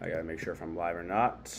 I gotta make sure if I'm live or not.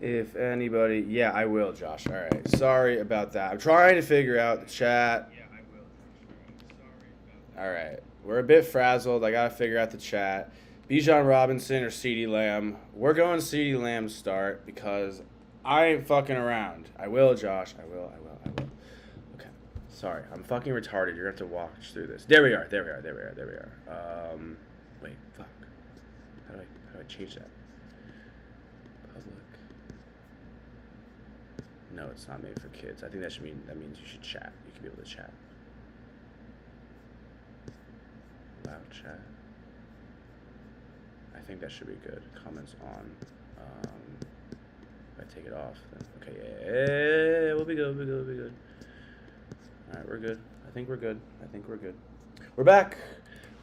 If anybody, yeah, I will, Josh. All right, sorry about that. I'm trying to figure out the chat. All right, we're a bit frazzled. I gotta figure out the chat. Bijan Robinson or CeeDee Lamb? We're going CeeDee Lamb start because I ain't fucking around. I will, Josh. I will. Okay. Sorry, I'm fucking retarded. You're gonna have to walk through this. There we are. Wait, fuck. How do I change that? Public. No, it's not made for kids. I think that means you should chat. You can be able to chat. Loud chat. I think that should be good. Comments on. If I take it off, then okay, yeah, we'll be good. All right, we're good. I think we're good. We're back.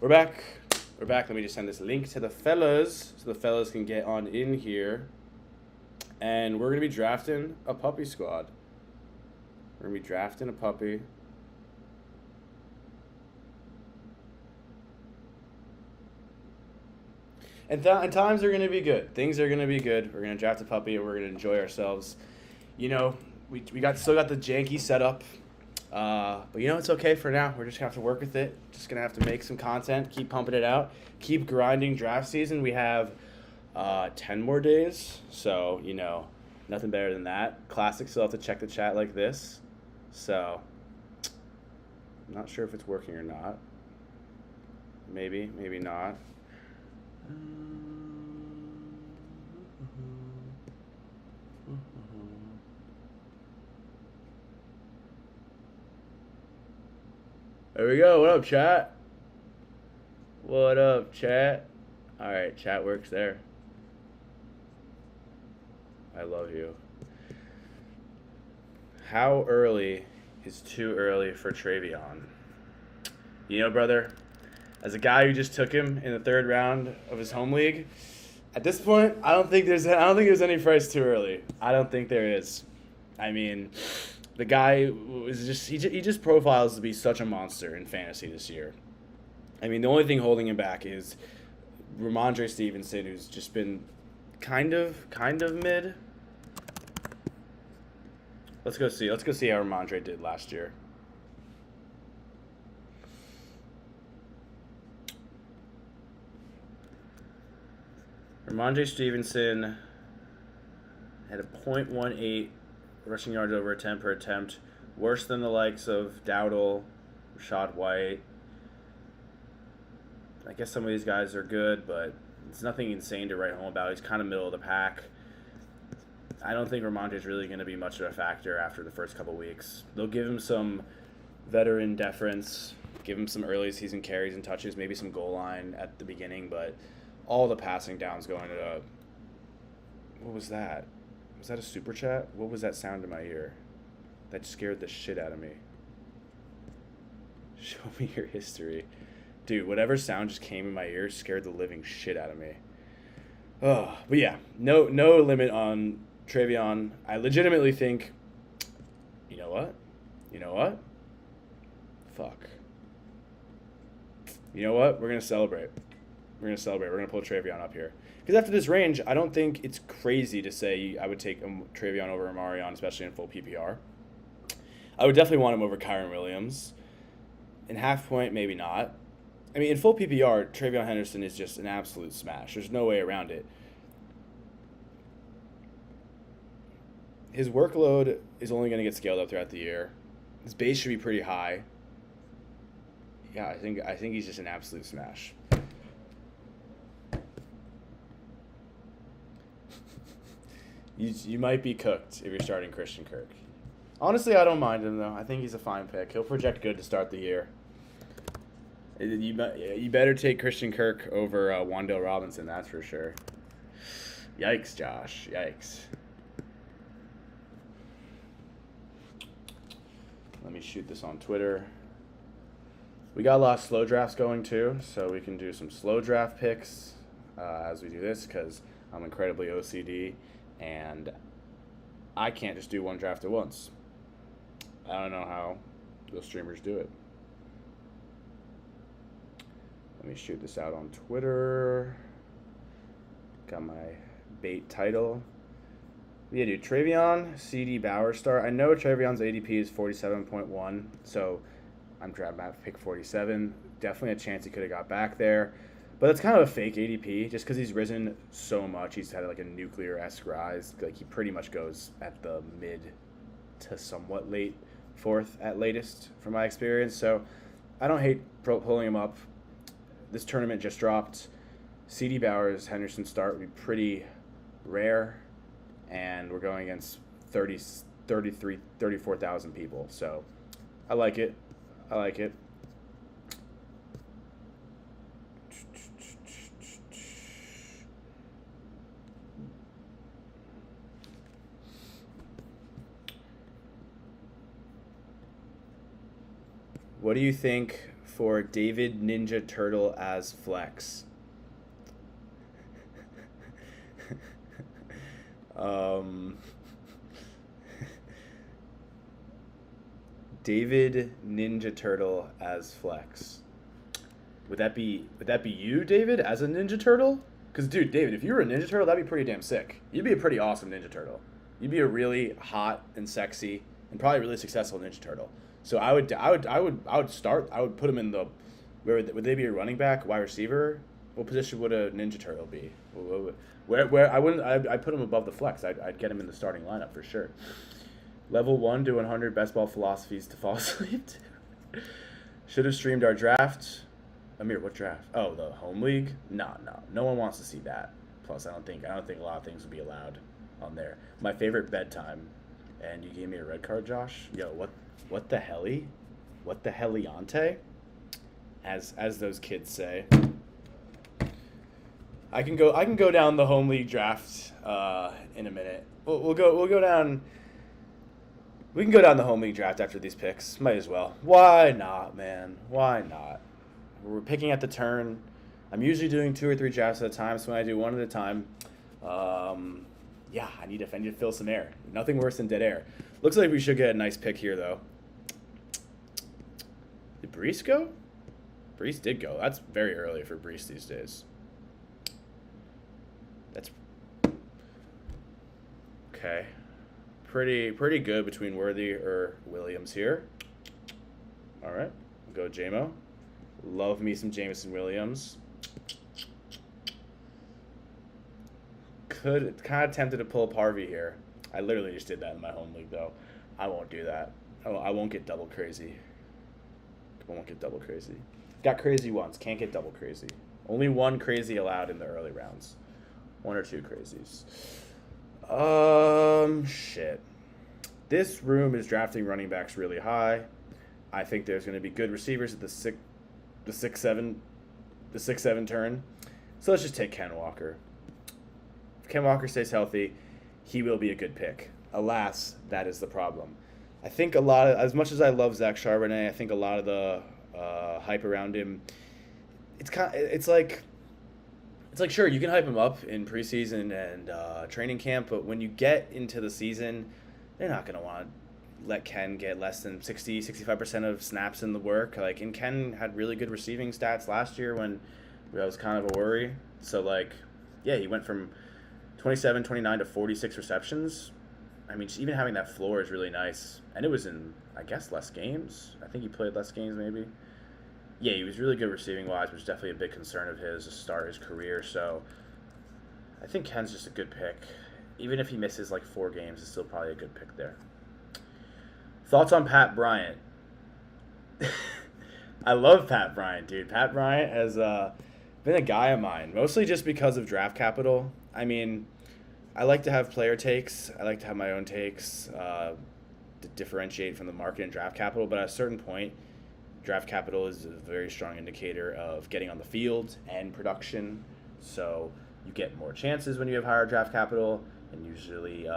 Let me just send this link to the fellas so the fellas can get on in here. And we're going to be drafting a puppy squad. We're going to be drafting a puppy. And times are going to be good. Things are going to be good. We're going to draft a puppy and we're going to enjoy ourselves. You know, we still got the janky setup. But, you know, it's okay for now. We're just going to have to work with it. Just going to have to make some content, keep pumping it out, keep grinding draft season. We have 10 more days. So, you know, nothing better than that. Classic still have to check the chat like this. So, I'm not sure if it's working or not. Maybe not. There we go. What up, chat? All right, chat works there. I love you. How early is too early for Travion? You know, brother, as a guy who just took him in the 3rd round of his home league, at this point, I don't think there's any price too early. I don't think there is. I mean, the guy was he just profiles to be such a monster in fantasy this year. I mean, the only thing holding him back is Ramondre Stevenson, who's just been kind of mid. Let's go see how Ramondre did last year. Ramondre Stevenson had a .18 rushing yards over attempt per attempt, worse than the likes of Dowdle, Rashad White. I guess some of these guys are good, but it's nothing insane to write home about. He's kind of middle of the pack. I don't think Ramonte's really going to be much of a factor after the first couple weeks. They'll give him some veteran deference, give him some early season carries and touches, maybe some goal line at the beginning, but all the passing downs going to what was that? Was that a super chat? What was that sound in my ear? That scared the shit out of me. Show me your history. Dude, whatever sound just came in my ear scared the living shit out of me. Oh, but yeah, no limit on Travion. I legitimately think, you know what? Fuck. You know what? We're going to celebrate. We're going to pull Travion up here. Because after this range, I don't think it's crazy to say I would take Travion over Amarion, especially in full PPR. I would definitely want him over Kyren Williams. In half point, maybe not. I mean, in full PPR, Travion Henderson is just an absolute smash. There's no way around it. His workload is only going to get scaled up throughout the year. His base should be pretty high. Yeah, I think he's just an absolute smash. You might be cooked if you're starting Christian Kirk. Honestly, I don't mind him, though. I think he's a fine pick. He'll project good to start the year. You better take Christian Kirk over Wan'Dale Robinson, that's for sure. Yikes, Josh. Yikes. Let me shoot this on Twitter. We got a lot of slow drafts going, too, so we can do some slow draft picks as we do this, because I'm incredibly OCD, and I can't just do one draft at once. I don't know how those streamers do it. Let me shoot this out on Twitter. Got my bait title. Yeah, dude, Travion, CD Bauer start. I know Travion's ADP is 47.1, so I'm grabbing at pick 47. Definitely a chance he could have got back there. But it's kind of a fake ADP just because he's risen so much. He's had like a nuclear-esque rise. Like he pretty much goes at the mid to somewhat late fourth at latest from my experience. So I don't hate pulling him up. This tournament just dropped. CD Bauer's Henderson start would be pretty rare. And we're going against 34,000 people. So I like it. What do you think for David Ninja Turtle as flex? David Ninja Turtle as flex. Would that be you, David, as a Ninja Turtle? Because, dude, David, if you were a Ninja Turtle, that'd be pretty damn sick. You'd be a pretty awesome Ninja Turtle. You'd be a really hot and sexy and probably really successful Ninja Turtle. So I would put him in the would they be a running back, wide receiver? What position would a Ninja Turtle be? Where I'd put him above the flex. I'd get him in the starting lineup for sure. Level 1 to 100 best ball philosophies to fall asleep to. Should have streamed our draft. Amir, what draft? Oh, the home league? No one wants to see that. Plus, I don't think a lot of things would be allowed on there. My favorite bedtime, and you gave me a red card, Josh. Yo, what the helly? What the heliante? As those kids say. I can go down the home league draft in a minute. We'll go down. We can go down the home league draft after these picks. Might as well. Why not, man? Why not? We're picking at the turn. I'm usually doing 2 or 3 drafts at a time, so when I do one at a time, I need to fill some air. Nothing worse than dead air. Looks like we should get a nice pick here, though. Did Brees go? Brees did go. That's very early for Brees these days. That's okay. Pretty good between Worthy or Williams here. All right, go JMO. Love me some Jameson Williams. Kind of tempted to pull up Harvey here. I literally just did that in my home league, though. I won't do that. I won't get double crazy. Got crazy once. Can't get double crazy. Only one crazy allowed in the early rounds. 1 or 2 crazies. Shit. This room is drafting running backs really high. I think there's going to be good receivers at the 6-7, the 6-7 turn. So let's just take Ken Walker. If Ken Walker stays healthy, he will be a good pick. Alas, that is the problem. I think a lot of, as much as I love Zach Charbonnet, I think a lot of the hype around him, it's like sure you can hype him up in preseason and training camp, but when you get into the season, they're not going to want to let Ken get less than 65% of snaps in the work. Like, and Ken had really good receiving stats last year when that was kind of a worry. So, like, yeah, he went from 27, 29 to 46 receptions. I mean, just even having that floor is really nice. And it was in, I guess, less games. I think he played less games maybe. Yeah, he was really good receiving-wise, which is definitely a big concern of his to start his career. So I think Ken's just a good pick. Even if he misses like 4 games, it's still probably a good pick there. Thoughts on Pat Bryant? I love Pat Bryant, dude. Pat Bryant has been a guy of mine, mostly just because of draft capital. I mean, I like to have player takes. I like to have my own takes to differentiate from the market and draft capital. But at a certain point, draft capital is a very strong indicator of getting on the field and production. So you get more chances when you have higher draft capital, and usually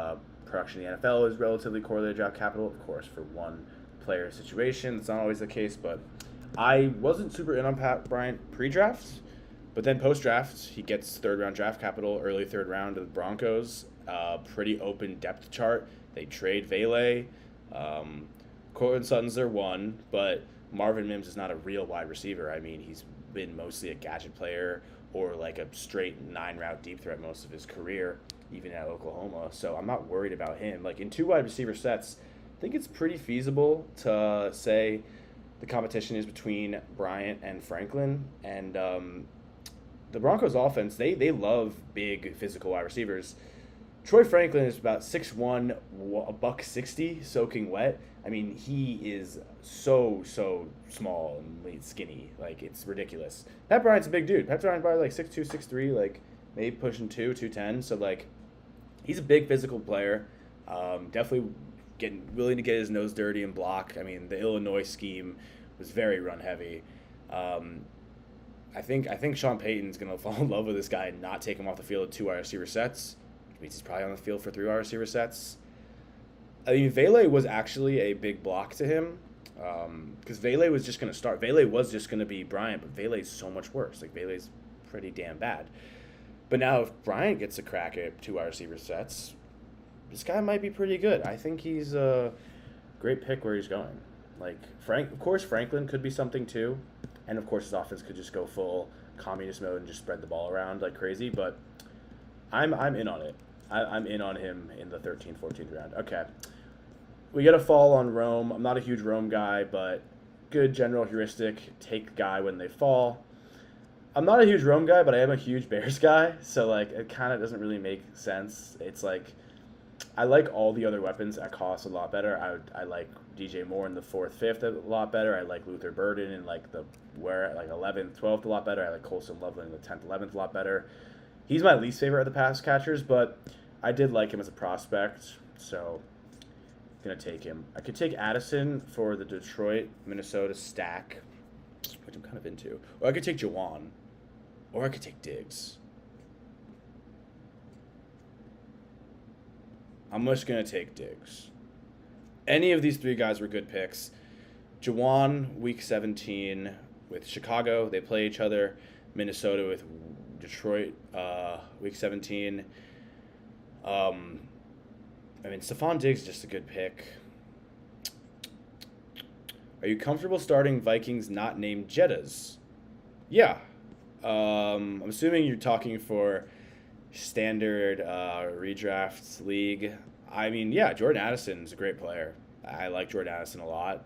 production in the NFL is relatively correlated to draft capital. Of course, for one player situation, it's not always the case, but I wasn't super in on Pat Bryant pre-draft, but then post-draft, he gets third-round draft capital, early third round to the Broncos. Pretty open depth chart. They trade Vele. Cortland Sutton's their one, but Marvin Mims is not a real wide receiver. I mean, he's been mostly a gadget player or like a straight 9-route deep threat most of his career, even at Oklahoma. So I'm not worried about him. Like in 2 wide receiver sets, I think it's pretty feasible to say the competition is between Bryant and Franklin. And the Broncos offense, they love big physical wide receivers. Troy Franklin is about 6'1", $160, soaking wet. I mean, he is so small and skinny. Like, it's ridiculous. Pat Bryant's a big dude. Pat Bryant's probably like 6'2", 6'3", like maybe pushing 210. So, like, he's a big physical player. Definitely willing to get his nose dirty and block. I mean, the Illinois scheme was very run heavy. I think Sean Payton's going to fall in love with this guy and not take him off the field at 2 wide receiver sets. Which means he's probably on the field for 3 wide receiver sets. I mean, Vele was actually a big block to him because Vele was just going to start. Vele was just going to be Bryant, but Vele's so much worse. Like, Vele's pretty damn bad. But now if Bryant gets a crack at 2 wide receiver sets, this guy might be pretty good. I think he's a great pick where he's going. Like, of course, Franklin could be something too. And, of course, his offense could just go full communist mode and just spread the ball around like crazy. But I'm in on it. I'm in on him in the 13th, 14th round. Okay. We get a fall on Rome. I'm not a huge Rome guy, but good general heuristic. Take the guy when they fall. I'm not a huge Rome guy, but I am a huge Bears guy. So, like, it kind of doesn't really make sense. It's like I like all the other weapons at cost a lot better. I like DJ Moore in the 4th, 5th a lot better. I like Luther Burden in like 11th, 12th a lot better. I like Colson Loveland in the 10th, 11th a lot better. He's my least favorite of the pass catchers, but I did like him as a prospect, so I'm going to take him. I could take Addison for the Detroit, Minnesota stack, which I'm kind of into. Or I could take Jawan. Or I could take Diggs. I'm just going to take Diggs. Any of these 3 guys were good picks. Jawan, week 17 with Chicago. They play each other. Minnesota with Detroit, week 17. I mean, Stephon Diggs is just a good pick. Are you comfortable starting Vikings not named Jettas? Yeah. I'm assuming you're talking for standard redraft league. I mean, yeah, Jordan Addison is a great player. I like Jordan Addison a lot.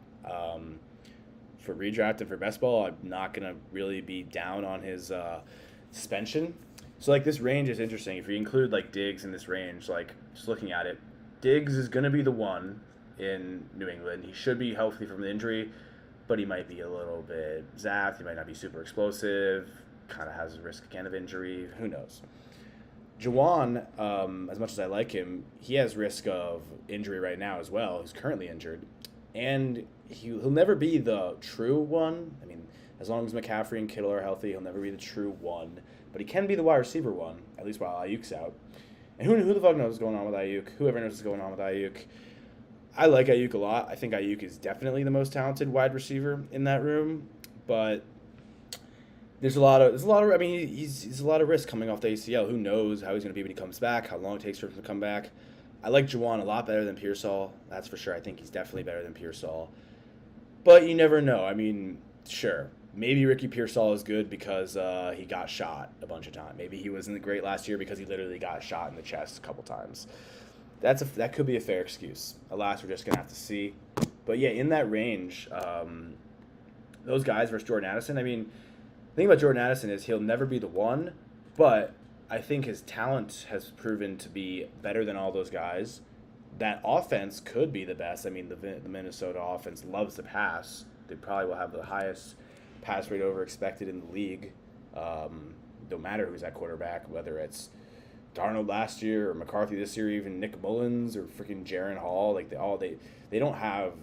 For redraft and for best ball, I'm not going to really be down on his suspension. So, like, this range is interesting. If you include, like, Diggs in this range, like, just looking at it, Diggs is going to be the one in New England. He should be healthy from the injury, but he might be a little bit zapped. He might not be super explosive. Kind of has a risk again of injury. Who knows? Juwan, as much as I like him, he has risk of injury right now as well. He's currently injured, and he'll never be the true one. I mean, as long as McCaffrey and Kittle are healthy, he'll never be the true one. But he can be the wide receiver one, at least while Ayuk's out. And who the fuck knows what's going on with Ayuk? Whoever knows what's going on with Ayuk. I like Ayuk a lot. I think Ayuk is definitely the most talented wide receiver in that room, but there's a lot of I mean he's a lot of risk coming off the ACL. Who knows how he's going to be when he comes back? How long it takes for him to come back? I like Juwan a lot better than Pearsall. That's for sure. I think he's definitely better than Pearsall. But you never know. I mean, sure. Maybe Ricky Pearsall is good because he got shot a bunch of times. Maybe he wasn't great last year because he literally got shot in the chest a couple times. That could be a fair excuse. Alas, we're just gonna have to see. But yeah, in that range, those guys versus Jordan Addison. I mean, the thing about Jordan Addison is he'll never be the one, but I think his talent has proven to be better than all those guys. That offense could be the best. I mean, the Minnesota offense loves to pass. They probably will have the highest pass rate over expected in the league. No matter who's at quarterback, whether it's Darnold last year or McCarthy this year, even Nick Mullins or freaking Jaron Hall. Like they don't have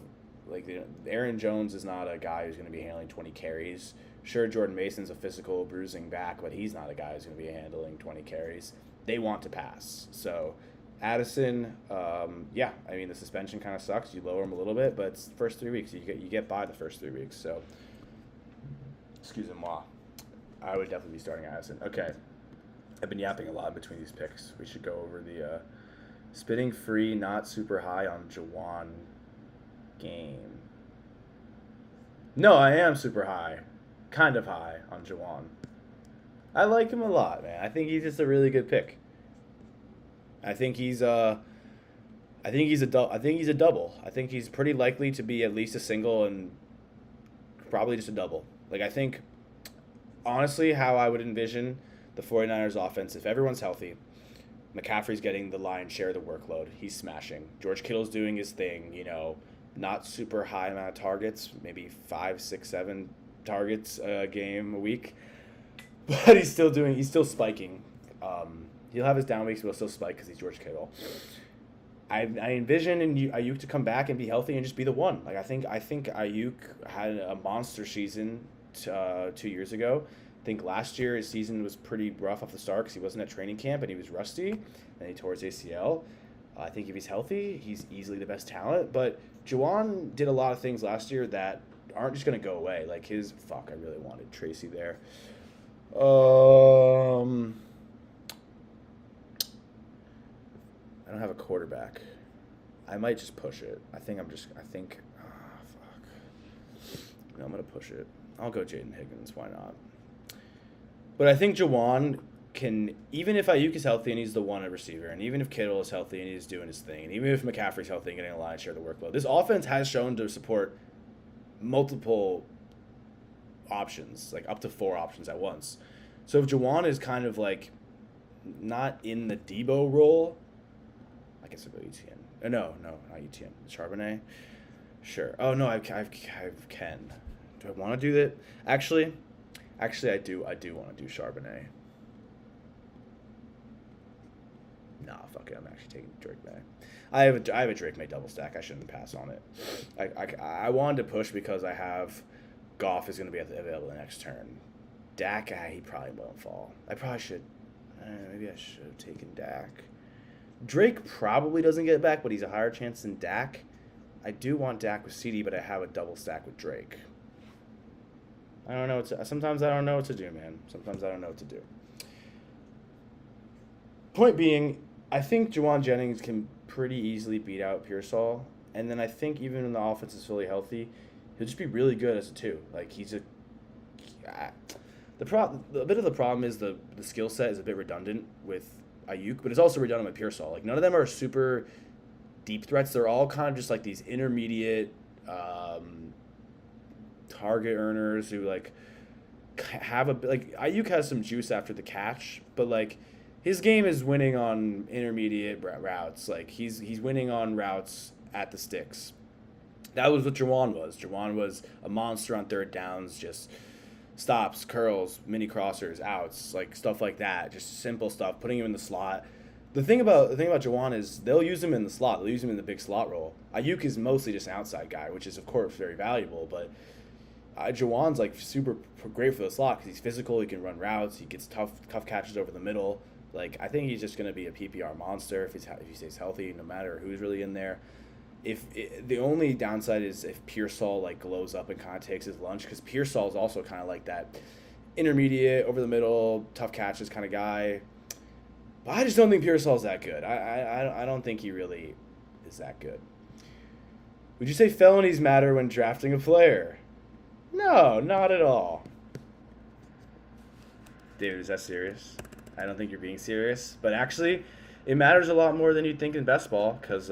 Aaron Jones is not a guy who's going to be handling 20 carries. Sure, Jordan Mason's a physical bruising back, but he's not a guy who's going to be handling 20 carries. They want to pass. So Addison, yeah, I mean the suspension kind of sucks. You lower him a little bit, but it's the first 3 weeks. You get by the first 3 weeks. So excuse-moi. I would definitely be starting Addison. Okay. I've been yapping a lot in between these picks. We should go over the spitting free, not super high on Juwan game. No, I am super high. Kind of high on Juwan. I like him a lot, man. I think he's just a really good pick. I think he's a double. I think he's pretty likely to be at least a single and probably just a double. Like I think honestly how I would envision the 49ers offense, if everyone's healthy, McCaffrey's getting the lion's share of the workload. He's smashing. George Kittle's doing his thing, not super high amount of targets, maybe 5, 6, 7 targets a game a week. But he's still spiking. He'll have his down weeks, but he'll still spike because he's George Kittle. I envision Ayuk to come back and be healthy and just be the one. Like I think Ayuk had a monster season 2 years ago. I think last year his season was pretty rough off the start because he wasn't at training camp and he was rusty and he tore his ACL. I think if he's healthy, he's easily the best talent. But Juwan did a lot of things last year that aren't just going to go away. Like I really wanted Tracy there. I don't have a quarterback. I might just push it. Fuck. No, I'm going to push it. I'll go Jaden Higgins. Why not? But I think Juwan can, even if Ayuk is healthy and he's the one receiver, and even if Kittle is healthy and he's doing his thing, and even if McCaffrey's healthy and getting a lion's share of the workload, this offense has shown to support multiple options, like up to 4 options at once. So if Juwan is kind of like not in the Debo role, I guess I'll go ETN. No, not ETN. Charbonnet? Sure. Oh, no, I have Ken. Do I want to do that? Actually, I do want to do Charbonnet. Nah, fuck it. I'm actually taking Drake May. I have a Drake May double stack. I shouldn't pass on it. I wanted to push because I have Goff is going to be available the next turn. Dak, he probably won't fall. I probably should. Maybe I should have taken Dak. Drake probably doesn't get back, but he's a higher chance than Dak. I do want Dak with CD, but I have a double stack with Drake. I don't know. Sometimes I don't know what to do, man. Sometimes I don't know what to do. Point being, I think Juwan Jennings can pretty easily beat out Pearsall. And then I think even when the offense is fully healthy, he'll just be really good as a 2. Like, he's a bit of the problem is the skill set is a bit redundant with Ayuk, but it's also redundant with Pearsall. Like, none of them are super deep threats. They're all kind of just like these intermediate target earners who have Ayuk has some juice after the catch, but his game is winning on intermediate routes. Like he's winning on routes at the sticks. That was what Juwan was. Juwan was a monster on third downs, just stops, curls, mini crossers, outs, like stuff like that. Just simple stuff. Putting him in the slot. The thing about Juwan is they'll use him in the slot. They'll use him in the big slot role. Ayuk is mostly just an outside guy, which is of course very valuable. But Juwan's like super great for the slot because he's physical. He can run routes. He gets tough catches over the middle. Like I think he's just going to be a PPR monster if he stays healthy, no matter who's really in there. The only downside is if Pearsall like glows up and kind of takes his lunch, because Pearsall is also kind of like that intermediate, over the middle, tough catches kind of guy. But I just don't think Pearsall's that good. I don't think he really is that good. Would you say felonies matter when drafting a player? No, not at all. David, is that serious? I don't think you're being serious. But actually, it matters a lot more than you'd think in best ball, because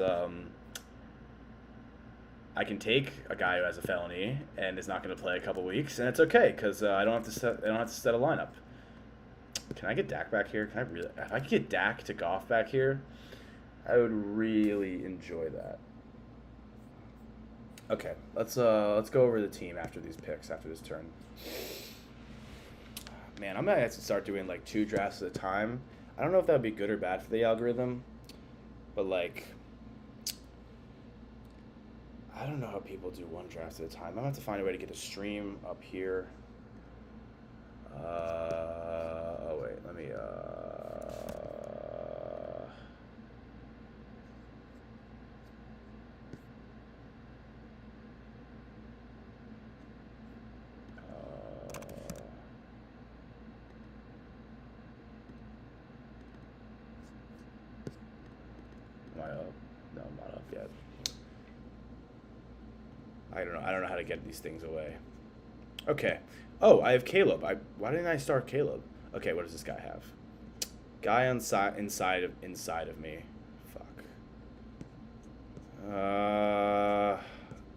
I can take a guy who has a felony and is not going to play a couple weeks, and it's okay because I don't have to set a lineup. Can I get Dak back here? If I could get Dak to Goff back here, I would really enjoy that. Okay, let's go over the team after these picks after this turn. Man, I'm gonna have to start doing like 2 drafts at a time. I don't know if that would be good or bad for the algorithm, but like, I don't know how people do 1 draft at a time. I'm gonna have to find a way to get the stream up here. Oh wait, let me am I up? No, I'm not up yet. I don't know how to get these things away. Okay. Oh, I have Caleb. Why didn't I start Caleb? Okay, what does this guy have? Guy inside of me. Fuck.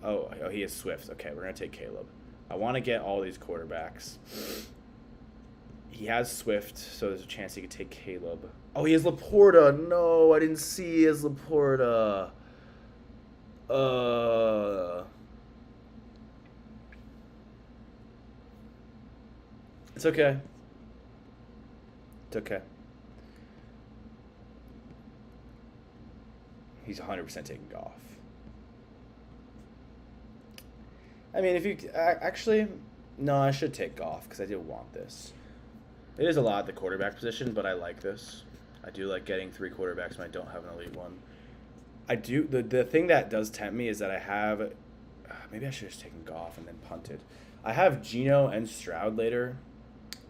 Oh, he is Swift. Okay, we're gonna take Caleb. I want to get all these quarterbacks. He has Swift, so there's a chance he could take Caleb. Oh, he has Laporta. No, I didn't see he has Laporta. It's okay. It's okay. He's 100% taking Goff. I mean, if you actually, no, I should take Goff because I do want this. It is a lot at the quarterback position, but I like this. I do like getting 3 quarterbacks when I don't have an elite one. I do. The thing that does tempt me is that I have, maybe I should have just taken Goff and then punted. I have Geno and Stroud later.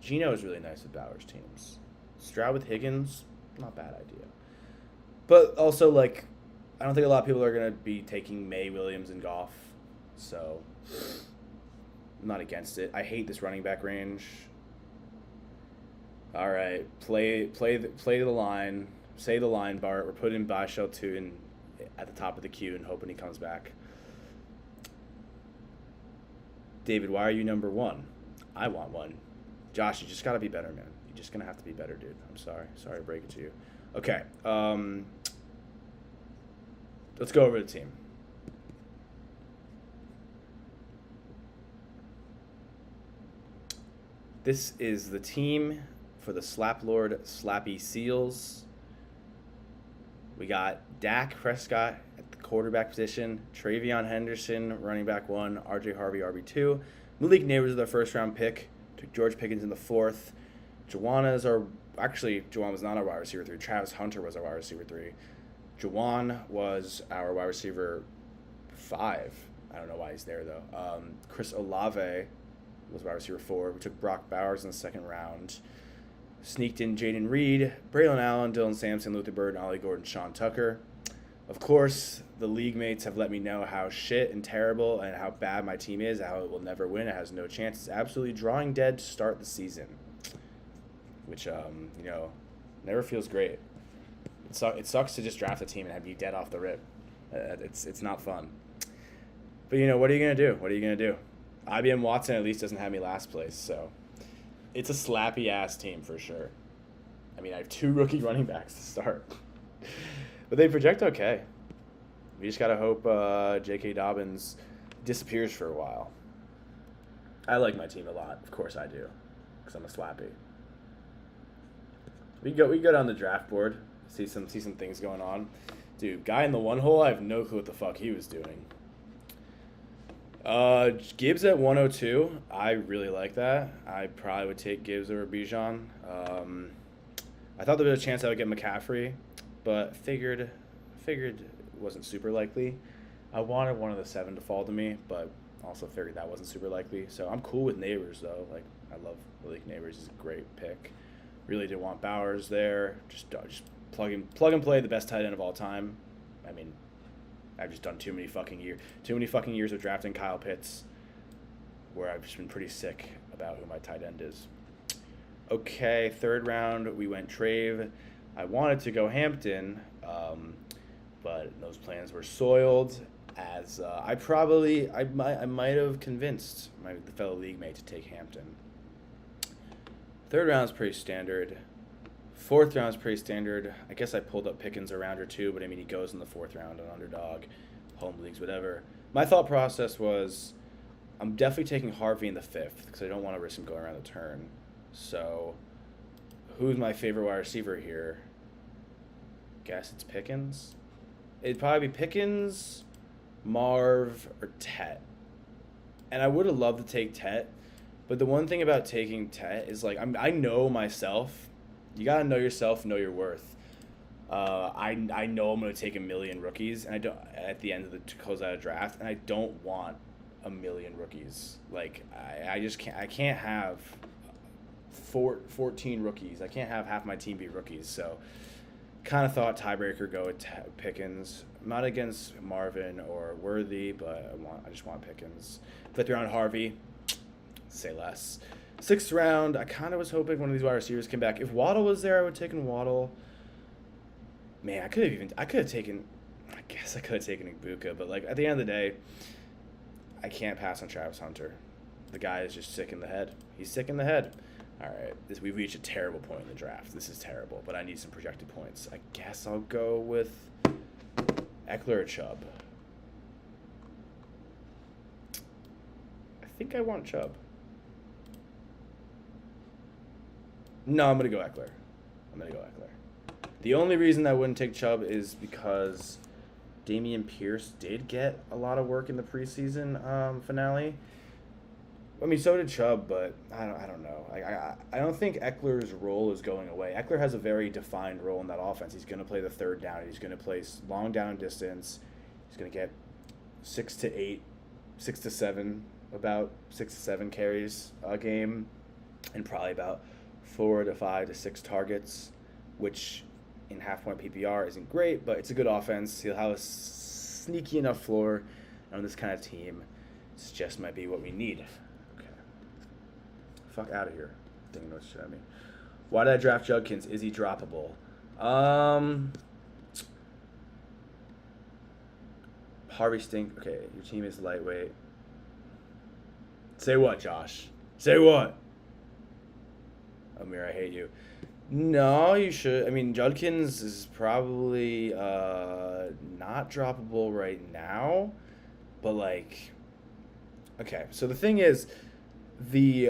Geno is really nice with Bauer's teams. Stroud with Higgins, not a bad idea. But also, like, I don't think a lot of people are going to be taking May, Williams, and Goff. So, I'm not against it. I hate this running back range. All right, play the line. Say the line, Bart. We're putting Bashel 2 at the top of the queue and hoping he comes back. David, why are you number 1? I want 1. Josh, you just got to be better, man. You're just going to have to be better, dude. I'm sorry. Sorry to break it to you. Okay. Let's go over the team. This is the team for the Slap Lord Slappy Seals. We got Dak Prescott at the quarterback position, Travion Henderson, running back 1, RJ Harvey, RB2, Malik Neighbors with our first-round pick. Took George Pickens in the 4th. Juwan was not our wide receiver 3. Travis Hunter was our wide receiver 3. Juwan was our wide receiver 5. I don't know why he's there, though. Chris Olave was wide receiver 4. We took Brock Bowers in the 2nd round. Sneaked in Jaden Reed, Braylon Allen, Dylan Sampson, Luther Bird, Ollie Gordon, Sean Tucker. Of course, the league mates have let me know how shit and terrible and how bad my team is, how it will never win. It has no chance. It's absolutely drawing dead to start the season, which, never feels great. It sucks to just draft a team and have you dead off the rip. It's not fun. But, what are you going to do? What are you going to do? IBM Watson at least doesn't have me last place, so it's a slappy-ass team for sure. I mean, I have 2 rookie running backs to start. But they project okay. We just got to hope J.K. Dobbins disappears for a while. I like my team a lot. Of course I do, because I'm a slappy. We go down the draft board, see some things going on. Dude, guy in the one hole, I have no clue what the fuck he was doing. Gibbs at 102. I really like that. I probably would take Gibbs over Bijan. I thought there was a chance I would get McCaffrey, but figured it wasn't super likely. I wanted one of the 7 to fall to me, but also figured that wasn't super likely. So I'm cool with Neighbors though. Like I love Malik Neighbors. He's a great pick. Really did want Bowers there. Just plug and play the best tight end of all time. I mean, I've just done too many fucking years of drafting Kyle Pitts, where I've just been pretty sick about who my tight end is. Okay, third round we went Trave. I wanted to go Hampton, but those plans were soiled. As I might have convinced the fellow league mate to take Hampton. Third round's pretty standard. Fourth round's pretty standard. I guess I pulled up Pickens a round or two, but I mean he goes in the fourth round, an underdog, home leagues, whatever. My thought process was, I'm definitely taking Harvey in the fifth because I don't want to risk him going around the turn. So, who's my favorite wide receiver here? Guess it's Pickens. It'd probably be Pickens, Marv, or Tet. And I would have loved to take Tet, but the one thing about taking Tet is like I know myself. You gotta know yourself, know your worth. I know I'm gonna take 1 million rookies, and I don't at the end of the close out of draft, and I don't want 1 million rookies. Like I just can't. I can't have 14 rookies. I can't have half my team be rookies. So, kind of thought tiebreaker go with Pickens. I'm not against Marvin or Worthy, but I just want Pickens. Fifth round Harvey. Say less. Sixth round, I kind of was hoping one of these wide receivers came back. If Waddle was there, I would have taken Waddle. Man, I could have taken Ibuka, but like at the end of the day, I can't pass on Travis Hunter. The guy is just sick in the head. He's sick in the head. All right, we've reached a terrible point in the draft. This is terrible, but I need some projected points. I guess I'll go with Eckler or Chubb. I think I want Chubb. No, I'm going to go Eckler. The only reason I wouldn't take Chubb is because Dameon Pierce did get a lot of work in the preseason finale. I mean, so did Chubb, but I don't know. I don't think Eckler's role is going away. Eckler has a very defined role in that offense. He's going to play the third down. He's going to play long down and distance. He's going to get 6 to 7 carries a game, and probably about 4 to 5 to 6 targets, which in half-point PPR isn't great, but it's a good offense. He'll have a sneaky enough floor on this kind of team. This just might be what we need. Okay. Fuck out of here. Didn't know what shit I mean. Why did I draft Judkins? Is he droppable? Harvey Stink. Okay, your team is lightweight. Say what, Josh? Say what? Amir, I hate you. No, you should. I mean, Judkins is probably not droppable right now, but like, okay. So the thing is, the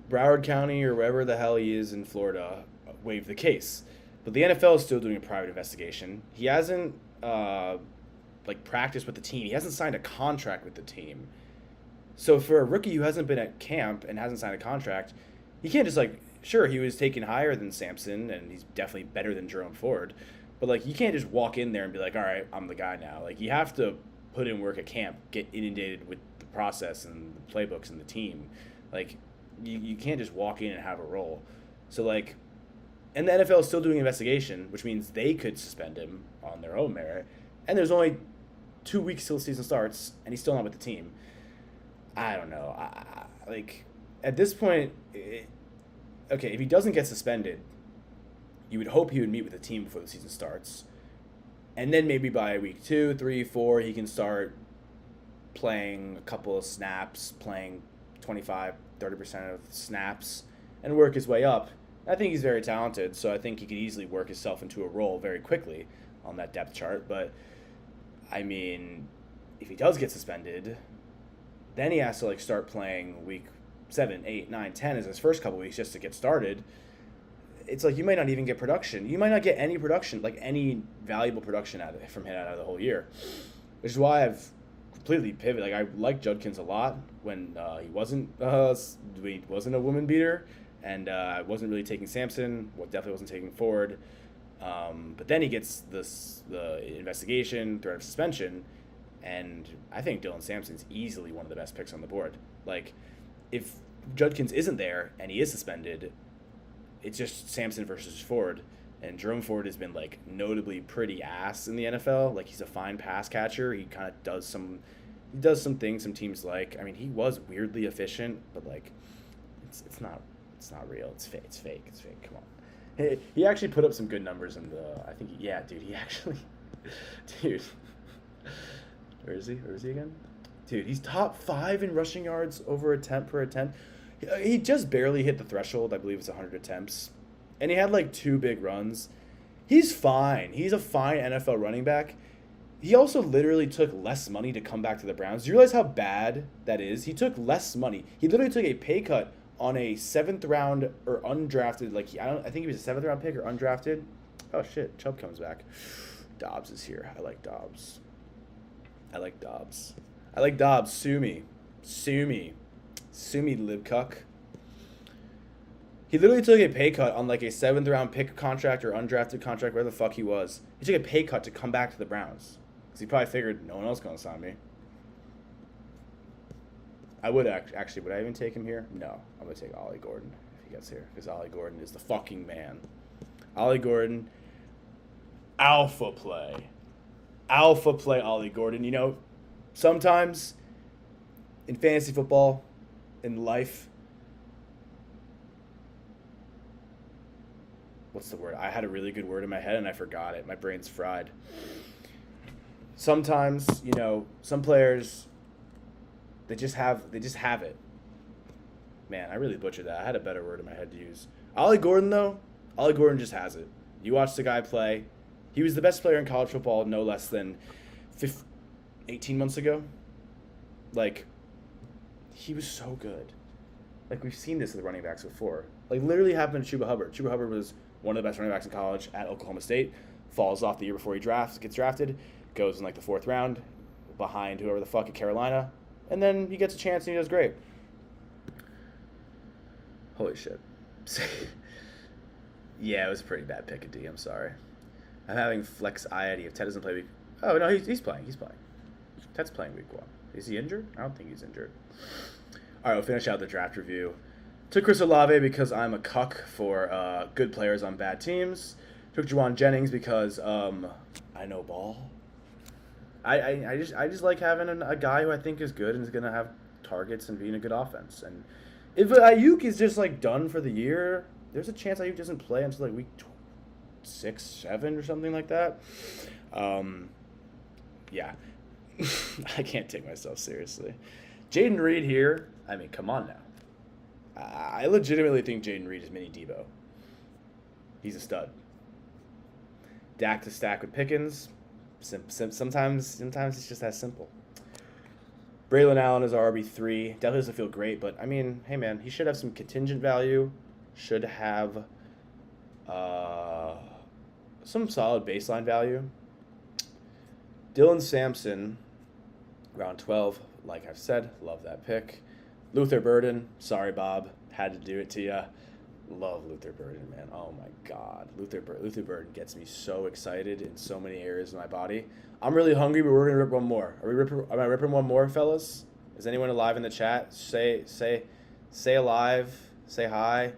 Broward County or wherever the hell he is in Florida waived the case, but the NFL is still doing a private investigation. He hasn't practiced with the team. He hasn't signed a contract with the team. So for a rookie who hasn't been at camp and hasn't signed a contract, he can't just sure, he was taken higher than Sampson and he's definitely better than Jerome Ford, but you can't just walk in there and be like, all right, I'm the guy now. You have to put in work at camp, get inundated with the process and the playbooks and the team. You can't just walk in and have a role. So and the NFL is still doing an investigation, which means they could suspend him on their own merit. And there's only 2 weeks till the season starts and he's still not with the team. I don't know. At this point, okay, if he doesn't get suspended, you would hope he would meet with the team before the season starts. And then maybe by week 2, 3, 4, he can start playing a couple of snaps, playing 25, 30% of snaps, and work his way up. I think he's very talented, so I think he could easily work himself into a role very quickly on that depth chart. But, I mean, if he does get suspended, Then he has to like start playing week 7, 8, 9, 10 as his first couple weeks just to get started. It's like you might not even get production. You might not get any production, like any valuable production from him out of the whole year. Which is why I've completely pivoted. Like I like Judkins a lot when he wasn't a woman beater, and I wasn't really taking Sampson. Definitely wasn't taking Ford. But then he gets the investigation, threat of suspension, and I think Dylan Sampson's easily one of the best picks on the board. Like, if Judkins isn't there and he is suspended, it's just Sampson versus Ford. And Jerome Ford has been, like, notably pretty ass in the NFL. Like, he's a fine pass catcher. He kind of does some things some teams like. I mean, he was weirdly efficient, but, like, it's not real. It's fake. Come on. He actually put up some good numbers in the, I think, yeah, dude, he actually, dude, where is he again? Dude, he's top 5 in rushing yards over attempt per attempt. He just barely hit the threshold. I believe it's 100 attempts. And he had like 2 big runs. He's fine. He's a fine NFL running back. He also literally took less money to come back to the Browns. Do you realize how bad that is? He took less money. He literally took a pay cut on a 7th round or undrafted. Like I think he was a 7th round pick or undrafted. Oh shit, Chubb comes back. Dobbs is here. I like Dobbs. Sue me, Libcuck. He literally took a pay cut on like a 7th round pick contract or undrafted contract, where the fuck he was. He took a pay cut to come back to the Browns because he probably figured no one else gonna sign me. I would actually. Would I even take him here? No, I'm gonna take Ollie Gordon if he gets here because Ollie Gordon is the fucking man. Ollie Gordon, alpha play, Ollie Gordon. You know, sometimes in fantasy football, in life, what's the word? I had a really good word in my head and I forgot it. My brain's fried. Sometimes, you know, some players, they just have it. Man, I really butchered that. I had a better word in my head to use. Ollie Gordon, though, Ollie Gordon just has it. You watch the guy play. He was the best player in college football no less than 18 months ago. Like, he was so good. Like, we've seen this with running backs before. Like, literally happened to Chuba Hubbard. Chuba Hubbard was one of the best running backs in college at Oklahoma State. Falls off the year before he gets drafted. Goes in, like, the 4th round behind whoever the fuck at Carolina. And then he gets a chance and he does great. Holy shit. Yeah, it was a pretty bad pick of D. I'm sorry. I'm having flexiety if Ted doesn't play week. Oh, no, he's playing. Ted's playing week 1. Is he injured? I don't think he's injured. All right, we'll finish out the draft review. Took Chris Olave because I'm a cuck for good players on bad teams. Took Juwan Jennings because I know ball. I just like having a guy who I think is good and is going to have targets and be in a good offense. And if Ayuk is just like done for the year, there's a chance Ayuk doesn't play until like week 6, 7 or something like that. Yeah. I can't take myself seriously. Jaden Reed here. I mean, come on now. I legitimately think Jaden Reed is mini Debo. He's a stud. Dak to stack with Pickens. Sometimes it's just that simple. Braylon Allen is our RB3. Definitely doesn't feel great, but I mean, hey man, he should have some contingent value. Should have some solid baseline value. Dylan Sampson, round 12. Like I've said, love that pick. Luther Burden, sorry Bob, had to do it to you. Love Luther Burden, man. Oh my God, Luther Burden gets me so excited in so many areas of my body. I'm really hungry, but we're gonna rip one more. Am I ripping one more, fellas? Is anyone alive in the chat? Say alive. Say hi.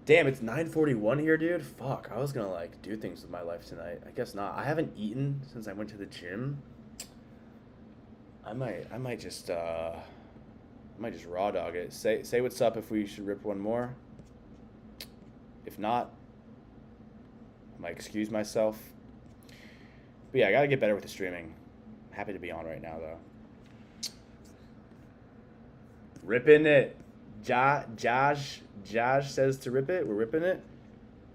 Damn, it's 9:41 here, dude. Fuck, I was gonna like do things with my life tonight. I guess not. I haven't eaten since I went to the gym. I might just raw dog it. Say what's up if we should rip one more. If not, I might excuse myself. But yeah, I gotta get better with the streaming. Happy to be on right now though. Ripping it. Josh says to rip it. We're ripping it.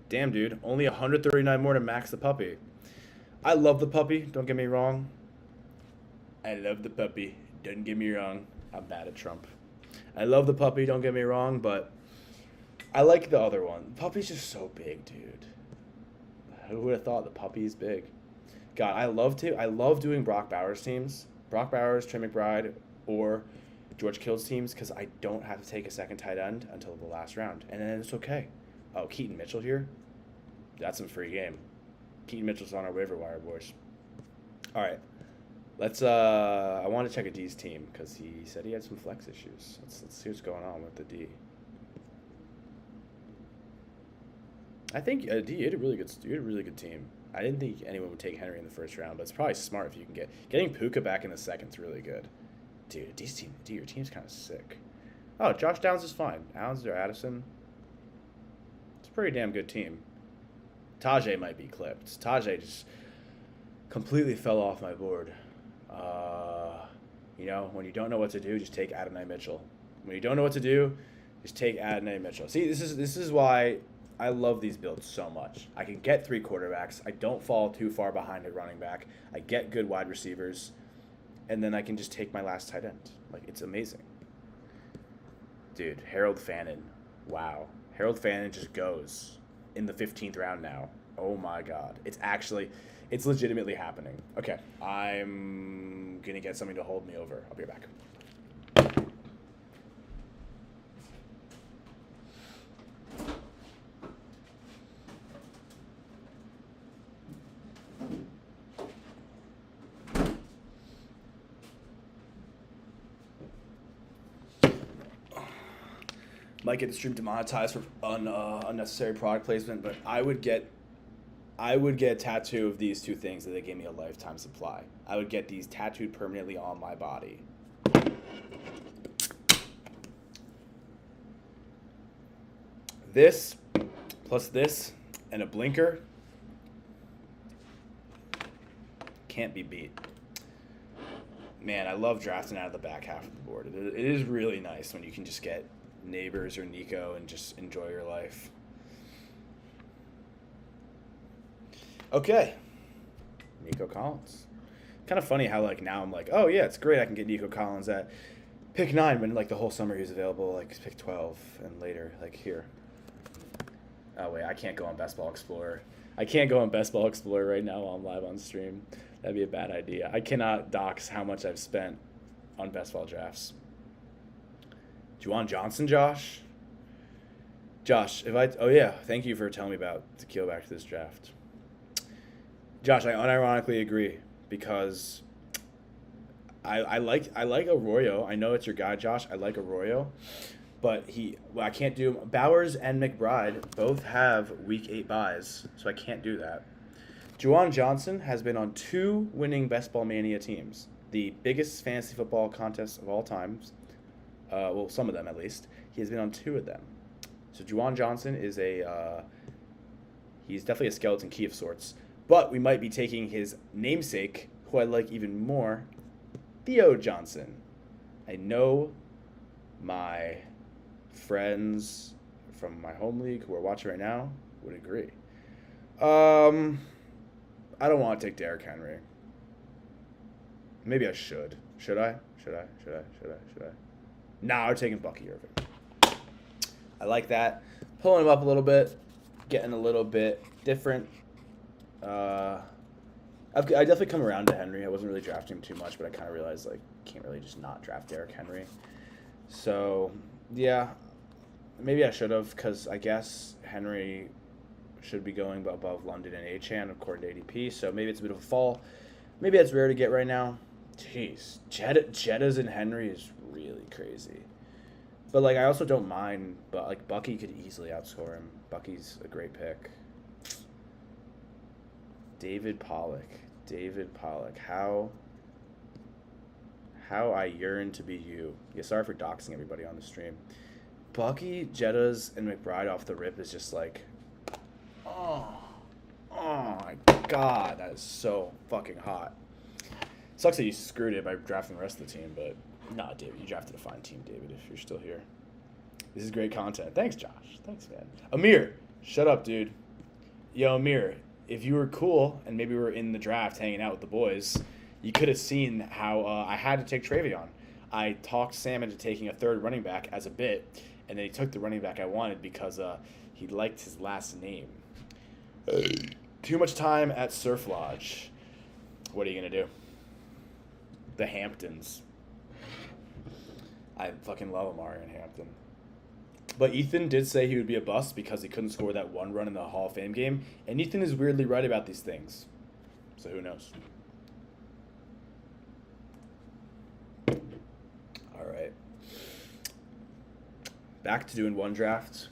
Damn, dude. Only 139 more to max the puppy. I love the puppy. Don't get me wrong. I love the puppy. Don't get me wrong. I'm bad at Trump. I love the puppy, don't get me wrong, but I like the other one. The puppy's just so big, dude. Who would have thought the puppy's big? God, I love doing Brock Bowers teams. Brock Bowers, Trey McBride, or George Kittle's teams because I don't have to take a second tight end until the last round. And then it's okay. Oh, Keaton Mitchell here? That's some free game. Keaton Mitchell's on our waiver wire, boys. All right. I want to check a D's team because he said he had some flex issues. Let's see what's going on with the D. I think D, you had a really good team. I didn't think anyone would take Henry in the first round, but it's probably smart if you can getting Puka back in the second's really good. Dude, your team's kind of sick. Oh, Josh Downs is fine. Downs or Addison. It's a pretty damn good team. Tajay might be clipped. Tajay just completely fell off my board. When you don't know what to do, just take Adonai Mitchell. When you don't know what to do, just take Adonai Mitchell. See, this is why I love these builds so much. I can get 3 quarterbacks. I don't fall too far behind a running back. I get good wide receivers. And then I can just take my last tight end. Like, it's amazing. Dude, Harold Fannin. Wow. Harold Fannin just goes in the 15th round now. Oh, my God. It's legitimately happening. Okay, I'm going to get something to hold me over. I'll be right back. Might get the stream demonetized for unnecessary product placement, but I would get a tattoo of these 2 things that they gave me a lifetime supply. I would get these tattooed permanently on my body. This, plus this, and a blinker, can't be beat. Man, I love drafting out of the back half of the board. It is really nice when you can just get Neighbors or Nico and just enjoy your life. Okay. Nico Collins. Kind of funny how now I'm like, oh yeah, it's great I can get Nico Collins at pick 9 when the whole summer he was available pick 12 and later here. Oh wait, I can't go on Best Ball Explorer. I can't go on Best Ball Explorer right now while I'm live on stream. That'd be a bad idea. I cannot dox how much I've spent on Best Ball drafts. Juwan Johnson, Josh? Josh, thank you for telling me about the Keelback to this draft. Josh, I unironically agree because I like Arroyo. I know it's your guy, Josh. I like Arroyo, but I can't do Bowers and McBride both have week 8 buys, so I can't do that. Juwan Johnson has been on 2 winning Best Ball Mania teams, the biggest fantasy football contest of all times. Some of them at least. He has been on 2 of them. So Juwan Johnson is he's definitely a skeleton key of sorts. But we might be taking his namesake, who I like even more, Theo Johnson. I know my friends from my home league who are watching right now would agree. I don't want to take Derrick Henry. Maybe I should. Should I? Nah, we're taking Bucky Irving. I like that. Pulling him up a little bit, getting a little bit different. I definitely come around to Henry. I wasn't really drafting him too much, but I kind of realized can't really just not draft Derrick Henry. So yeah, maybe I should have because I guess Henry should be going above London and Achane according to ADP. So maybe it's a bit of a fall. Maybe that's rare to get right now. Jeez, Jettas and Henry is really crazy. But I also don't mind. But Bucky could easily outscore him. Bucky's a great pick. David Pollock. How I yearn to be you. Yeah, sorry for doxing everybody on the stream. Bucky, Jettas, and McBride off the rip is just oh my God, that is so fucking hot. Sucks that you screwed it by drafting the rest of the team, but nah, David, you drafted a fine team, David, if you're still here. This is great content. Thanks, Josh. Thanks, man. Amir, shut up, dude. Yo, Amir, if you were cool and maybe we were in the draft hanging out with the boys, you could have seen how I had to take Travion. I talked Sam into taking a third running back as a bit, and then he took the running back I wanted because he liked his last name. Too much time at Surf Lodge. What are you going to do? The Hamptons. I fucking love Omarion Hampton. But Ethan did say he would be a bust because he couldn't score that one run in the Hall of Fame game. And Ethan is weirdly right about these things. So who knows? All right. Back to doing one draft.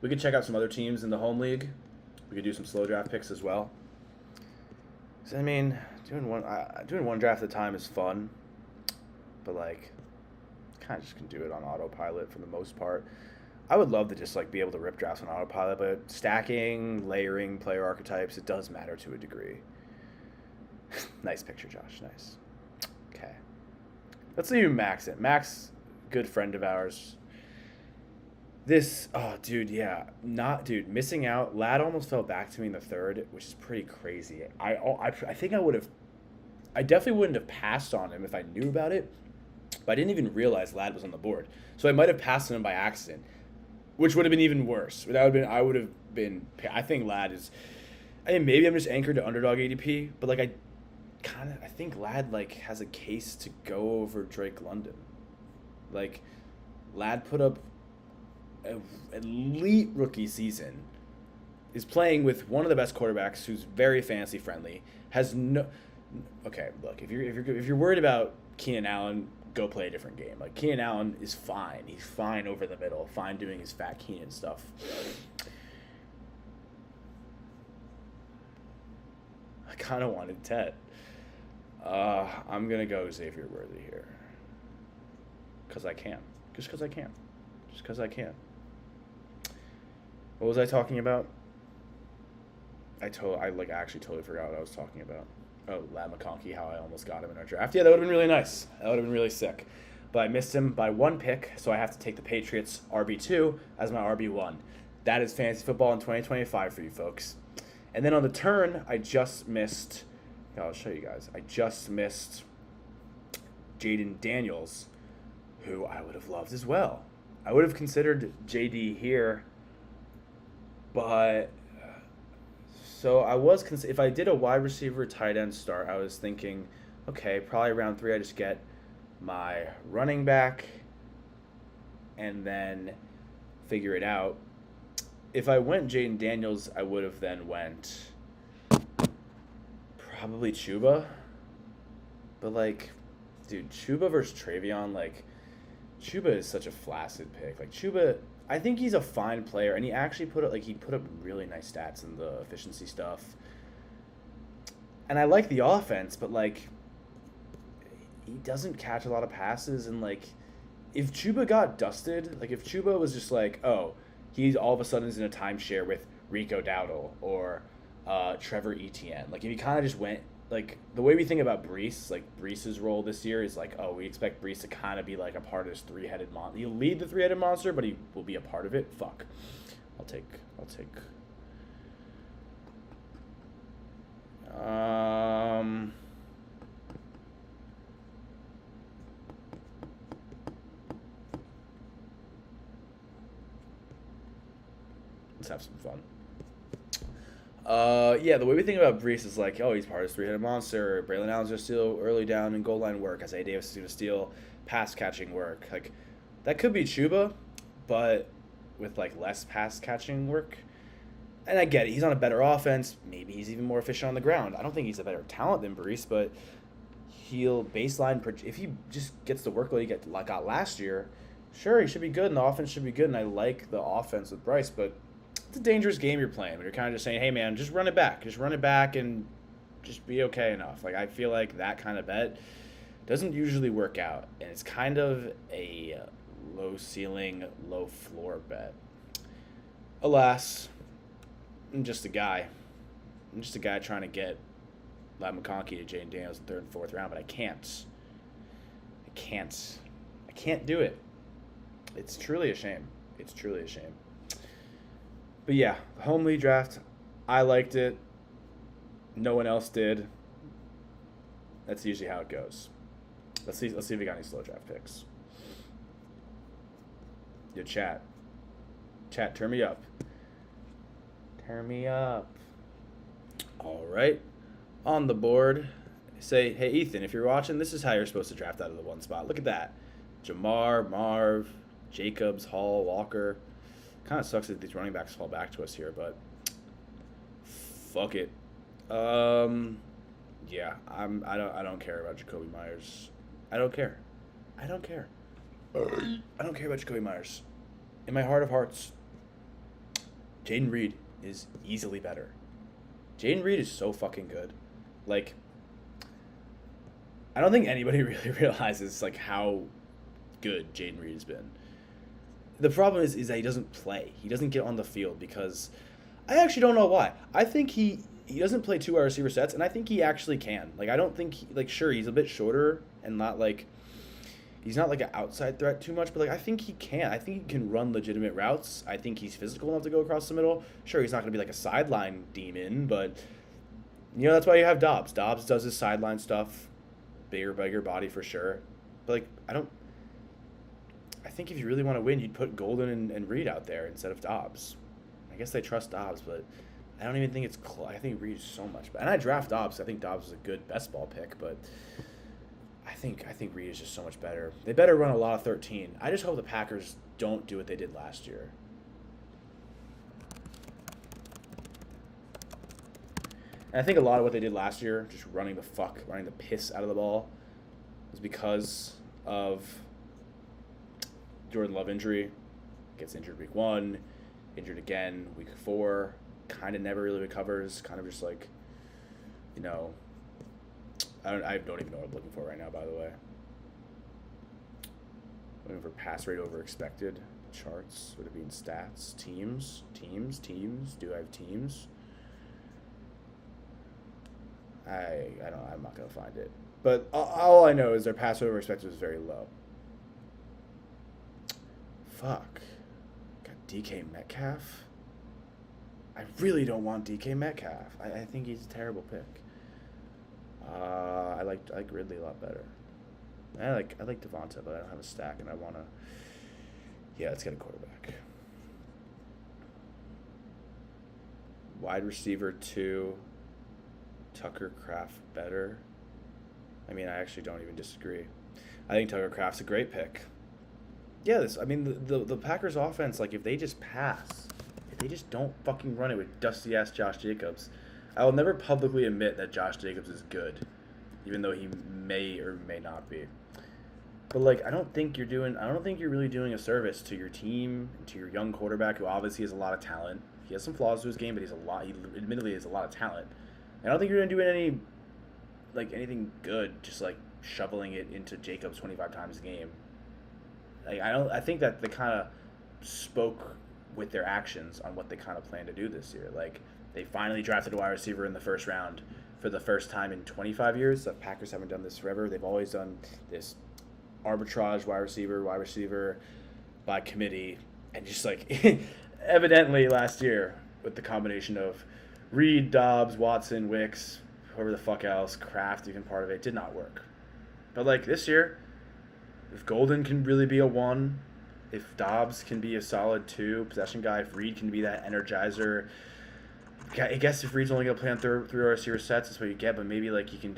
We could check out some other teams in the home league. We could do some slow draft picks as well. So, I mean, doing one draft at a time is fun. But, like, kind of just can do it on autopilot for the most part. I would love to just like be able to rip drafts on autopilot, but stacking, layering player archetypes, it does matter to a degree. Nice picture, Josh. Nice. Okay. Let's leave Max in. Max, good friend of ours. Missing out. Ladd almost fell back to me in the third, which is pretty crazy. I think I definitely wouldn't have passed on him if I knew about it. But I didn't even realize Ladd was on the board. So I might have passed on him by accident, which would have been even worse. I would have been. I think Ladd is. I mean, maybe I'm just anchored to underdog ADP, but like I think Ladd like has a case to go over Drake London. Like, Ladd put up an elite rookie season. Is playing with one of the best quarterbacks who's very fantasy friendly. Has no. Okay, look, if you're worried about Keenan Allen, go play a different game. Like, Keenan Allen is fine. He's fine over the middle, fine doing his fat Keenan stuff. I kind of wanted Tet. I'm going to go Xavier Worthy here. Because I can. Just because I can. Just because I can. What was I talking about? I actually totally forgot what I was talking about. Oh, Ladd McConkey, how I almost got him in our draft. Yeah, that would have been really nice. That would have been really sick. But I missed him by one pick, so I have to take the Patriots RB2 as my RB1. That is fantasy football in 2025 for you folks. And then on the turn, I just missed... I'll show you guys. I just missed Jaden Daniels, who I would have loved as well. I would have considered JD here, but... So I was if I did a wide receiver tight end start, I was thinking, okay, probably round 3 I just get my running back and then figure it out. If I went Jaden Daniels, I would have then went probably Chuba. But like, dude, Chuba versus Travion, like, Chuba is such a flaccid pick. Like, Chuba, I think he's a fine player, and he actually put up really nice stats in the efficiency stuff. And I like the offense, but like, he doesn't catch a lot of passes. And like, if Chuba got dusted, like if Chuba was just like, oh, he's all of a sudden is in a timeshare with Rico Dowdle or Trevor Etienne. Like, if he kind of just went, like, the way we think about Breece, like, Breece's role this year is like, oh, we expect Breece to kind of be like a part of this three-headed monster. He'll lead the three-headed monster, but he will be a part of it. Fuck. I'll take. Let's have some fun. The way we think about Breece is like, oh, he's part of this three-headed monster. Braylon Allen's going to steal early down and goal line work. Isaiah Davis is going to steal pass-catching work. Like, that could be Chuba, but with, like, less pass-catching work. And I get it. He's on a better offense. Maybe he's even more efficient on the ground. I don't think he's a better talent than Breece, but he'll baseline... If he just gets the workload he got last year, sure, he should be good, and the offense should be good, and I like the offense with Bryce, but it's a dangerous game you're playing when you're kind of just saying, hey, man, just run it back. Just run it back and just be okay enough. Like, I feel like that kind of bet doesn't usually work out, and it's kind of a low-ceiling, low-floor bet. Alas, I'm just a guy. I'm just a guy trying to get Ladd McConkey to Jaden Daniels in the 3rd and 4th round, but I can't. I can't do it. It's truly a shame. But yeah, the home league draft, I liked it. No one else did. That's usually how it goes. Let's see if we got any slow draft picks. Yo, chat, turn me up. Turn me up. All right, on the board. Say, hey Ethan, if you're watching, this is how you're supposed to draft out of the one spot. Look at that. Jamar, Marv, Jacobs, Hall, Walker. Kind of sucks that these running backs fall back to us here, but fuck it. Yeah, I don't care about Jakobi Meyers. I don't care. I don't care about Jakobi Meyers. In my heart of hearts, Jayden Reed is easily better. Jayden Reed is so fucking good. Like, I don't think anybody really realizes like how good Jayden Reed has been. The problem is that he doesn't play. He doesn't get on the field because I actually don't know why. I think he doesn't play 2 wide receiver sets, and I think he actually can. Like, I don't think sure, he's a bit shorter and not like he's not like an outside threat too much, but like I think he can. I think he can run legitimate routes. I think he's physical enough to go across the middle. Sure, he's not going to be like a sideline demon, but that's why you have Dobbs. Dobbs does his sideline stuff. Bigger body for sure. But like I think if you really want to win, you'd put Golden and Reed out there instead of Dobbs. I guess they trust Dobbs, but I don't even think it's close. I think Reed is so much better. And I draft Dobbs. I think Dobbs is a good best ball pick, but I think Reed is just so much better. They better run a lot of 13. I just hope the Packers don't do what they did last year. And I think a lot of what they did last year, just running the piss out of the ball, was because of Jordan Love injury. Gets injured week 1, injured again week 4, kind of never really recovers, kind of just like, I don't even know what I'm looking for right now, by the way. Looking for pass rate over expected. Charts. Would it be in stats? Teams. Do I have teams? I'm not going to find it. But all I know is their pass over expected was very low. Fuck. Got DK Metcalf? I really don't want DK Metcalf. I think he's a terrible pick. I like Ridley a lot better. I like Devonta, but I don't have a stack, and I want to. Yeah, let's get a quarterback. Wide receiver 2. Tucker Kraft better. I mean, I actually don't even disagree. I think Tucker Kraft's a great pick. Yeah, the Packers offense, like if they just pass, if they just don't fucking run it with dusty ass Josh Jacobs. I will never publicly admit that Josh Jacobs is good, even though he may or may not be. But like, I don't think you're really doing a service to your team, to your young quarterback who obviously has a lot of talent. He has some flaws to his game, but he admittedly has a lot of talent. I don't think you're gonna do anything good, just like shoveling it into Jacobs 25 times a game. Like I think that they kind of spoke with their actions on what they kind of plan to do this year. Like they finally drafted a wide receiver in the first round for the first time in 25 years. The Packers haven't done this forever. They've always done this arbitrage wide receiver by committee, and just like evidently last year with the combination of Reed, Dobbs, Watson, Wicks, whoever the fuck else, Kraft even part of it, did not work. But like this year, if Golden can really be a 1, if Dobbs can be a solid 2 possession guy, if Reed can be that energizer, I guess if Reed's only gonna play on 3 wide receiver sets, that's what you get. But maybe like you can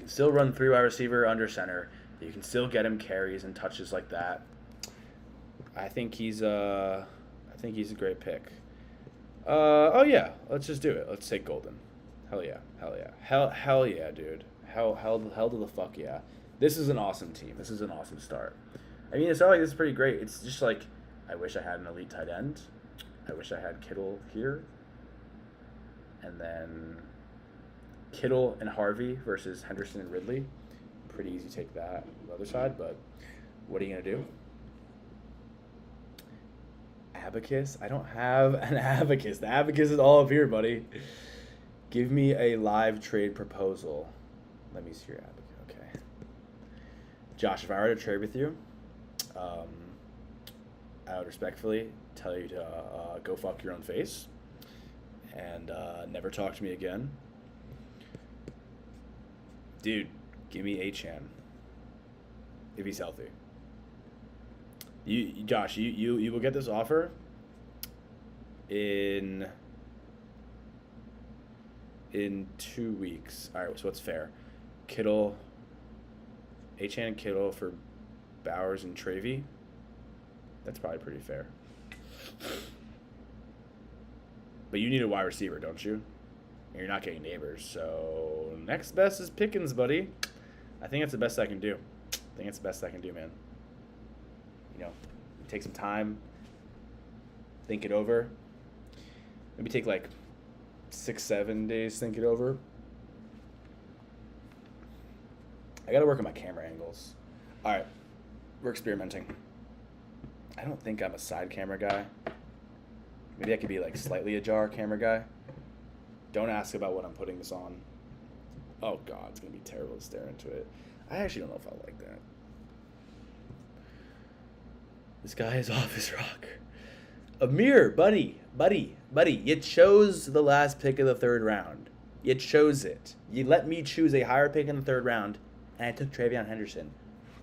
still run 3 wide receiver under center. You can still get him carries and touches like that. I think he's a great pick. Oh yeah, let's just do it. Let's take Golden. Hell yeah, dude. Hell to the fuck yeah. This is an awesome team. This is an awesome start. I mean, it's not like this is pretty great. It's just like, I wish I had an elite tight end. I wish I had Kittle here. And then Kittle and Harvey versus Henderson and Ridley. Pretty easy to take that on the other side, but what are you going to do? Abacus? I don't have an abacus. The abacus is all up here, buddy. Give me a live trade proposal. Let me see your abacus. Okay. Josh, if I were to trade with you, I would respectfully tell you to go fuck your own face and never talk to me again. Dude, give me Achane. if he's healthy. Josh, you will get this offer in 2 weeks. All right, so what's fair? Kittle, Achane and Kittle for Bowers and Travy. That's probably pretty fair. But you need a wide receiver, don't you? And you're not getting Neighbors, so next best is Pickens, buddy. I think that's the best I can do. Man. You know, take some time, think it over. Maybe take like 6-7 days, think it over. I gotta work on my camera angles. All right, we're experimenting. I don't think I'm a side camera guy. Maybe I could be like slightly ajar camera guy. Don't ask about what I'm putting this on. Oh God, it's gonna be terrible to stare into it. I actually don't know if I like that. This guy is off his rock. Amir, buddy. You chose the last pick of the 3rd round. You chose it. You let me choose a higher pick in the 3rd round, and I took TreVeyon Henderson.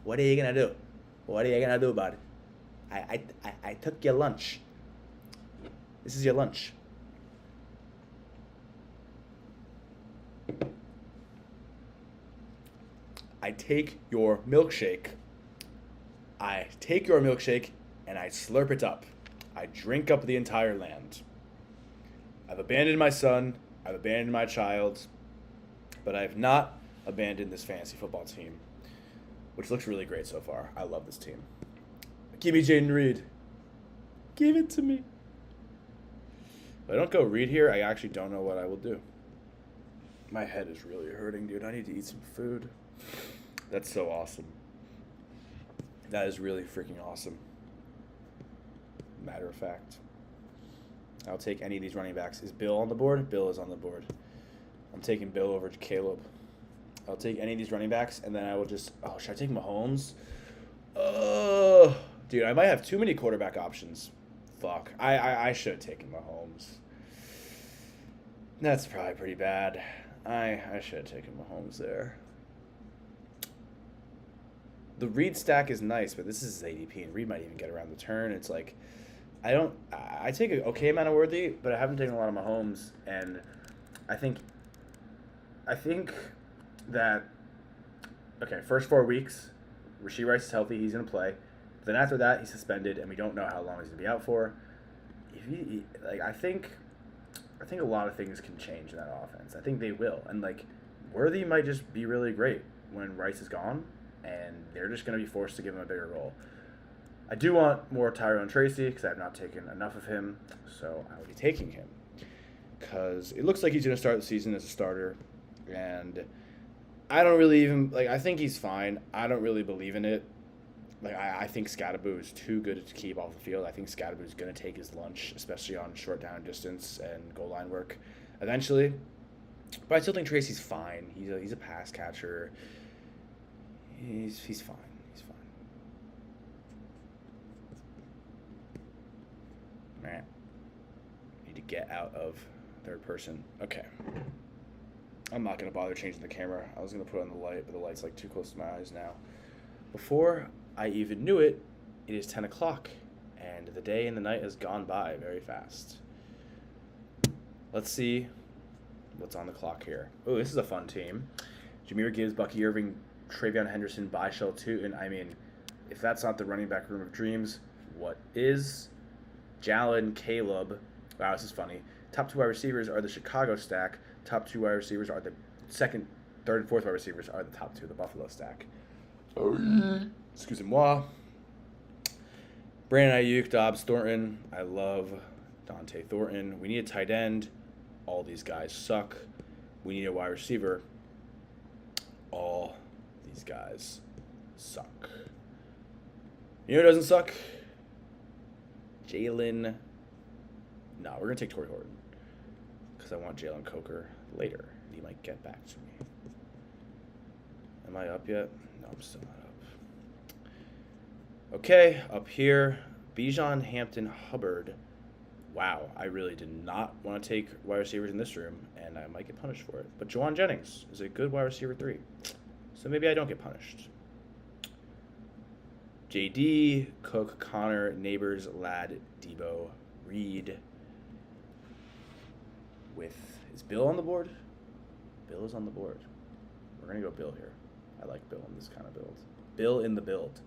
What are you gonna do? Bud? I took your lunch. This is your lunch. I take your milkshake. And I slurp it up. I drink up the entire land. I've abandoned my son. I've abandoned my child. But I have not abandoned this fantasy football team, which looks really great so far. I love this team. Give me Jayden Reed. Give it to me. If I don't go Reed here, I actually don't know what I will do. My head is really hurting, dude. I need to eat some food. That's so awesome. That is really freaking awesome. Matter of fact. I'll take any of these running backs. Is Bill on the board? Bill is on the board. I'm taking Bill over to Caleb. I'll take any of these running backs, and then I will just... Oh, should I take Mahomes? Oh, dude, I might have too many quarterback options. Fuck. I should have taken Mahomes. That's probably pretty bad. I should have taken Mahomes there. The Reed stack is nice, but this is his ADP, and Reed might even get around the turn. It's like, I take an okay amount of Worthy, but I haven't taken a lot of Mahomes, and I think that, okay, first 4 weeks, Rashee Rice is healthy, he's going to play. But then after that, he's suspended, and we don't know how long he's going to be out for. I think a lot of things can change in that offense. I think they will. And, Worthy might just be really great when Rice is gone, and they're just going to be forced to give him a bigger role. I do want more Tyrone Tracy because I have not taken enough of him, so I will be taking him. Because it looks like he's going to start the season as a starter, and I don't really even, I think he's fine. I don't really believe in it. I think Scatterboo is too good to keep off the field. I think Scatterboo is going to take his lunch, especially on short down distance and goal line work eventually. But I still think Tracy's fine. He's a pass catcher. He's fine. He's fine. Man, need to get out of third person. Okay. I'm not going to bother changing the camera. I was going to put on the light, but the light's too close to my eyes now. Before I even knew it, it is 10 o'clock, and the day and the night has gone by very fast. Let's see what's on the clock here. Oh, this is a fun team. Jahmyr Gibbs, Bucky Irving, TreVeyon Henderson, Byshell Tootin. I mean, if that's not the running back room of dreams, what is? Jalen, Caleb. Wow, this is funny. Top 2 wide receivers are the Chicago stack. Top 2 wide receivers are the second, third, and fourth wide receivers are the top 2 of the Buffalo stack. Excusez-moi. Brandon Ayuk, Dobbs, Thornton. I love Dante Thornton. We need a tight end. All these guys suck. We need a wide receiver. All these guys suck. You know who doesn't suck? Jalen. No, we're going to take Torrey Horton. Because I want Jalen Coker later. He might get back to me. Am I up yet? No, I'm still not up. Okay, up here. Bijan, Hampton, Hubbard. Wow, I really did not want to take wide receivers in this room, and I might get punished for it. But Juwan Jennings is a good wide receiver 3. So maybe I don't get punished. JD, Cook, Connor, Neighbors, Ladd, Debo, Reed. Is Bill on the board? Bill is on the board. We're going to go Bill here. I like Bill in this kind of build. Bill in the build.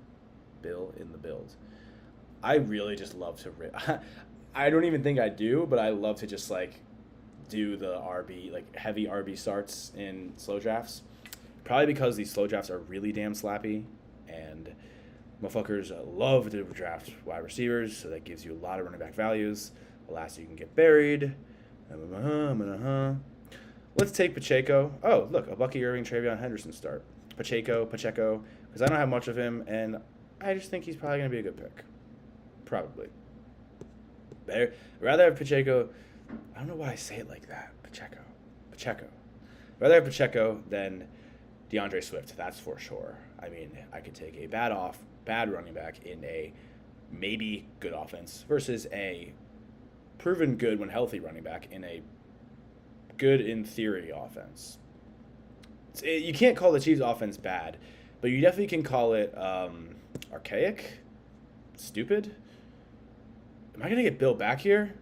Bill in the build. I really just love to I don't even think I do, but I love to just like do the RB, like heavy RB starts in slow drafts. Probably because these slow drafts are really damn slappy, and motherfuckers love to draft wide receivers, so that gives you a lot of running back values. Alas, you can get buried. Let's take Pacheco. Oh, look, a Bucky Irving, Travion Henderson start. Pacheco, because I don't have much of him, and I just think he's probably going to be a good pick. Probably. Better, rather have Pacheco. I don't know why I say it like that. Pacheco. Rather have Pacheco than DeAndre Swift. That's for sure. I mean, I could take a bad running back in a maybe good offense versus a proven good when healthy running back in a good in theory offense. You can't call the Chiefs offense bad, but you definitely can call it archaic, stupid. Am I going to get Bill back here?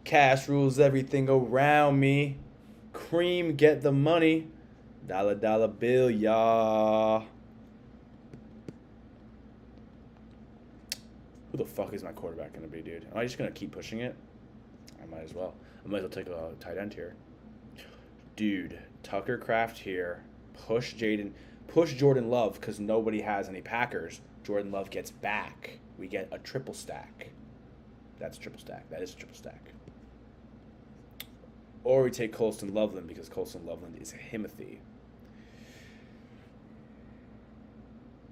Cash rules everything around me. Cream, get the money. Dollar bill, y'all. Who the fuck is my quarterback going to be, dude? Am I just going to keep pushing it? I might as well. I might as well take a tight end here. Dude, Tucker Kraft here. Push Jordan Love, because nobody has any Packers. Jordan Love gets back. We get a triple stack. That's a triple stack. That is a triple stack. Or we take Colston Loveland, because Colston Loveland is a Himothy.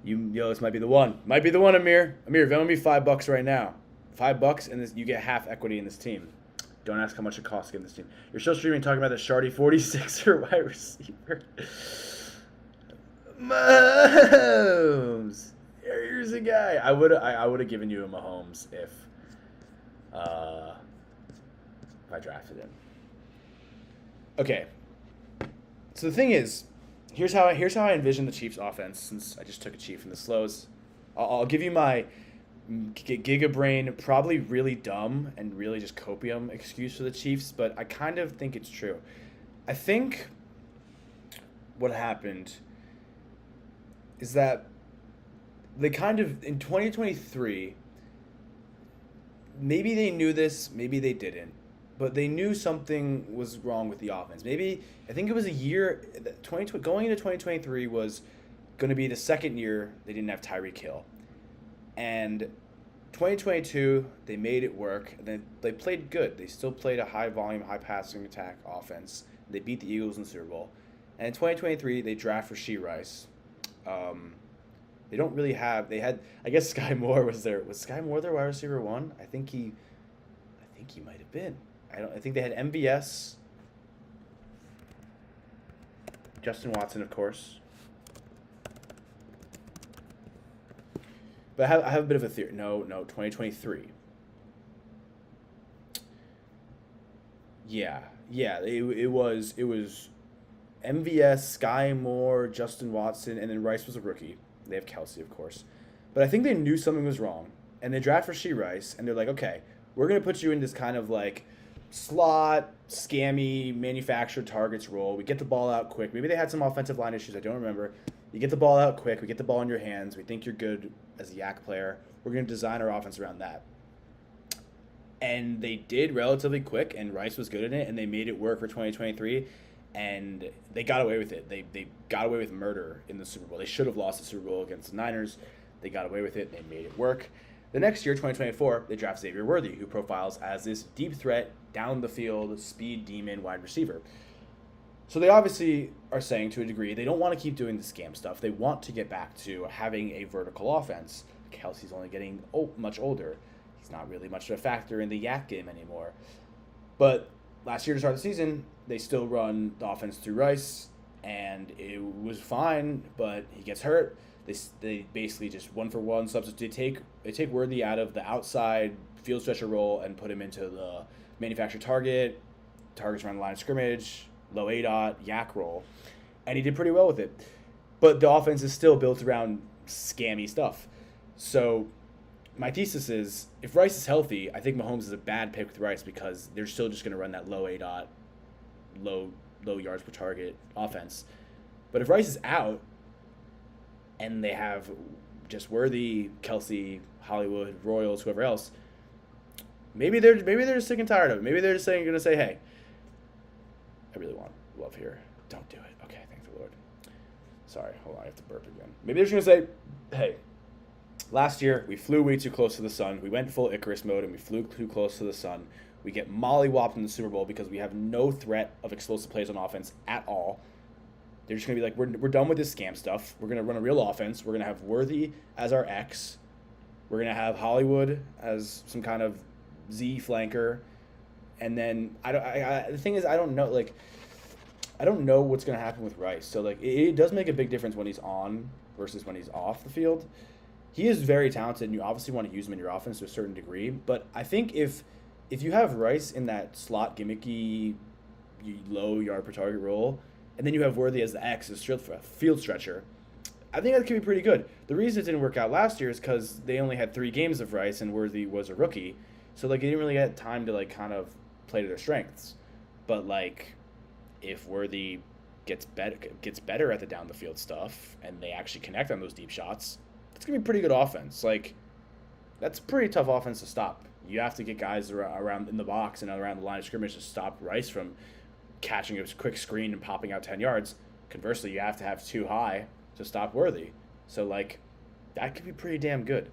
This might be the one. Might be the one, Amir. Amir, Venmo me $5 right now. $5, and you get half equity in this team. Don't ask how much it costs to get in this team. You're still streaming talking about the Shardy 46er wide receiver. Mahomes. Here's a guy. I would have given you a Mahomes if I drafted him. Okay. So the thing is, here's how I envision the Chiefs' offense. Since I just took a Chief in the slows, I'll give you my gigabrain, probably really dumb and really just copium excuse for the Chiefs, but I kind of think it's true. I think what happened is that they kind of, in 2023, maybe they knew this, maybe they didn't, but they knew something was wrong with the offense. Maybe, I think it was a year, going into 2023 was going to be the second year they didn't have Tyreek Hill. And 2022, they made it work. And then they played good. They still played a high volume, high passing attack offense. They beat the Eagles in the Super Bowl. And in 2023, they draft Rashee Rice. They don't really have. They had. I guess Sky Moore was there. Was Sky Moore their wide receiver one? I think he might have been. I think they had MVS. Justin Watson, of course. But I have a bit of a theory. No, 2023. Yeah. It was MVS, Sky Moore, Justin Watson, and then Rice was a rookie. They have Kelsey, of course. But I think they knew something was wrong, and they draft Rashee Rice, and they're like, okay, we're going to put you in this kind of like slot, scammy, manufactured targets role. We get the ball out quick. Maybe they had some offensive line issues. I don't remember. You get the ball out quick. We get the ball in your hands. We think you're good as a yak player. We're going to design our offense around that. And they did relatively quick, and Rice was good in it, and they made it work for 2023, and they got away with it. They got away with murder in the Super Bowl. They should have lost the Super Bowl against the Niners. They got away with it. They made it work. The next year, 2024, they draft Xavier Worthy, who profiles as this deep threat, down the field, speed demon wide receiver. So they obviously are saying to a degree they don't want to keep doing the scam stuff. They want to get back to having a vertical offense. Kelsey's only getting much older. He's not really much of a factor in the yak game anymore. But last year to start the season, they still run the offense through Rice, and it was fine, but he gets hurt. They basically just one-for-one substitute. They take Worthy out of the outside field stretcher role and put him into the manufactured targets around the line of scrimmage, low ADOT, yak role, and he did pretty well with it. but the offense is still built around scammy stuff. So my thesis is if Rice is healthy, I think Mahomes is a bad pick with Rice because they're still just going to run that low A dot, low yards per target offense. But if Rice is out and they have just Worthy, Kelsey, Hollywood, Royals, whoever else, maybe they're just sick and tired of it. Maybe they're just going to say, hey, I really want Love here. Don't do it. Okay, thank the Lord. Sorry, hold on, I have to burp again. Maybe they're just going to say, hey, last year we flew way too close to the sun. We went full Icarus mode and we flew too close to the sun. We get mollywopped in the Super Bowl because we have no threat of explosive plays on offense at all. They're just going to be like, we're done with this scam stuff. We're going to run a real offense. We're going to have Worthy as our X. We're going to have Hollywood as some kind of Z flanker. And then, the thing is, I don't know what's going to happen with Rice. So, like, it does make a big difference when he's on versus when he's off the field. He is very talented, and you obviously want to use him in your offense to a certain degree. But I think if you have Rice in that slot gimmicky, low yard per target role, and then you have Worthy as the X, as field stretcher, I think that could be pretty good. The reason it didn't work out last year is because they only had 3 games of Rice, and Worthy was a rookie. So, like, they didn't really get time to, like, kind of play to their strengths. But, like, if Worthy gets better at the down the field stuff, and they actually connect on those deep shots, it's going to be pretty good offense. Like, that's a pretty tough offense to stop. You have to get guys around in the box and around the line of scrimmage to stop Rice from catching a quick screen and popping out 10 yards. Conversely, you have to have 2 high to stop Worthy. So, like, that could be pretty damn good.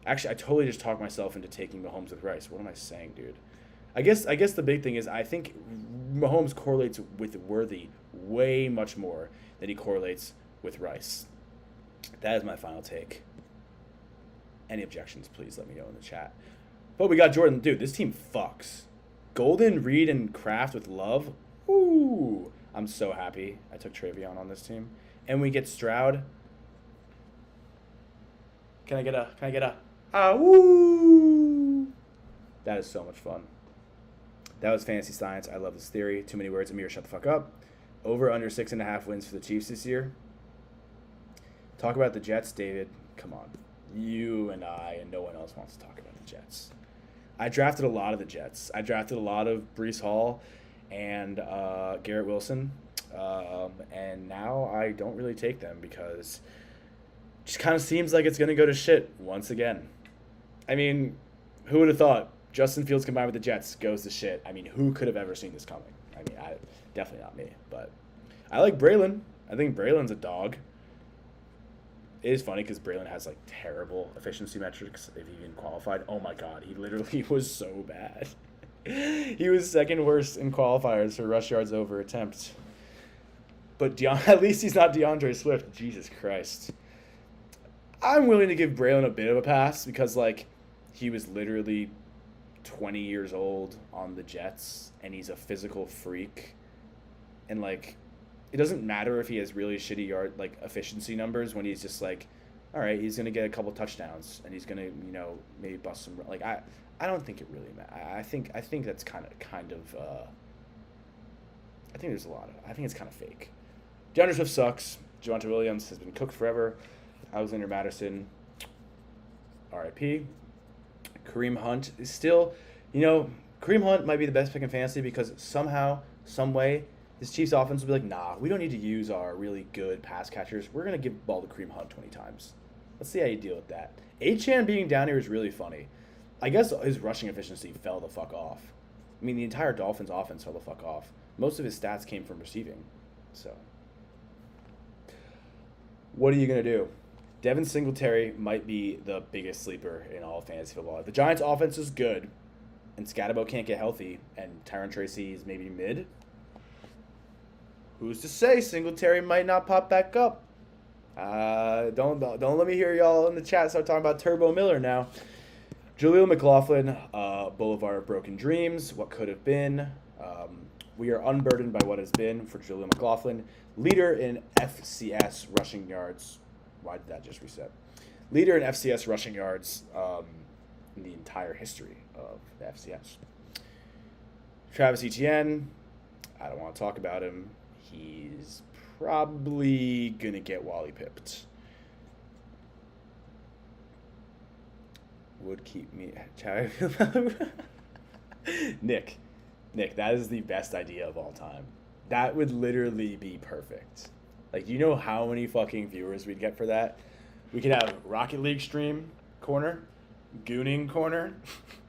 Actually, I totally just talked myself into taking Mahomes with Rice. What am I saying, dude? I guess the big thing is I think Mahomes correlates with Worthy way much more than he correlates with Rice. That is my final take. Any objections, please let me know in the chat. But we got Jordan. Dude, this team fucks. Golden, Reed, and Kraft with Love. Ooh. I'm so happy I took Travion on this team. And we get Stroud. Can I get a woo? That is so much fun. That was fantasy science. I love this theory. Too many words. Amir, shut the fuck up. Over under 6.5 wins for the Chiefs this year. Talk about the Jets, David. Come on. You and I and no one else wants to talk about the Jets. I drafted a lot of the Jets. I drafted a lot of Breece Hall and Garrett Wilson. And now I don't really take them because it just kind of seems like it's going to go to shit once again. I mean, who would have thought Justin Fields combined with the Jets goes to shit? I mean, who could have ever seen this coming? I mean, definitely not me. But I like Braylon. I think Braylon's a dog. It is funny because Braylon has, like, terrible efficiency metrics if he even qualified. Oh, my God. He literally was so bad. He was second worst in qualifiers for rush yards over attempts. But at least he's not DeAndre Swift. Jesus Christ. I'm willing to give Braylon a bit of a pass because, like, he was literally 20 years old on the Jets, and he's a physical freak. And, like, it doesn't matter if he has really shitty efficiency numbers when he's just like, all right, he's going to get a couple touchdowns and he's going to, maybe bust some. Like, I don't think it really matters. I think that's kind of I think there's a lot of, I think it's kind of fake. DeAndre Swift sucks. Javonte Williams has been cooked forever. Alexander Mattison, RIP. Kareem Hunt is still, Kareem Hunt might be the best pick in fantasy because somehow, some way, this Chiefs offense will be like, nah, we don't need to use our really good pass catchers. We're going to give the ball to Kareem Hunt 20 times. Let's see how you deal with that. Achane being down here is really funny. I guess his rushing efficiency fell the fuck off. I mean, the entire Dolphins offense fell the fuck off. Most of his stats came from receiving. So, what are you going to do? Devin Singletary might be the biggest sleeper in all of fantasy football. The Giants' offense is good, and Scatterbo can't get healthy, and Tyron Tracy is maybe mid. Who's to say Singletary might not pop back up? Don't let me hear y'all in the chat start talking about Turbo Miller now. Jaleel McLaughlin, Boulevard of Broken Dreams, what could have been. We are unburdened by what has been for Jaleel McLaughlin. Leader in FCS rushing yards. Why did that just reset? Leader in FCS rushing yards in the entire history of the FCS. Travis Etienne, I don't want to talk about him. He's probably gonna get Wally pipped. Would keep me Nick. Nick, that is the best idea of all time. That would literally be perfect. Like, you know how many fucking viewers we'd get for that? We could have Rocket League stream corner, Gooning corner.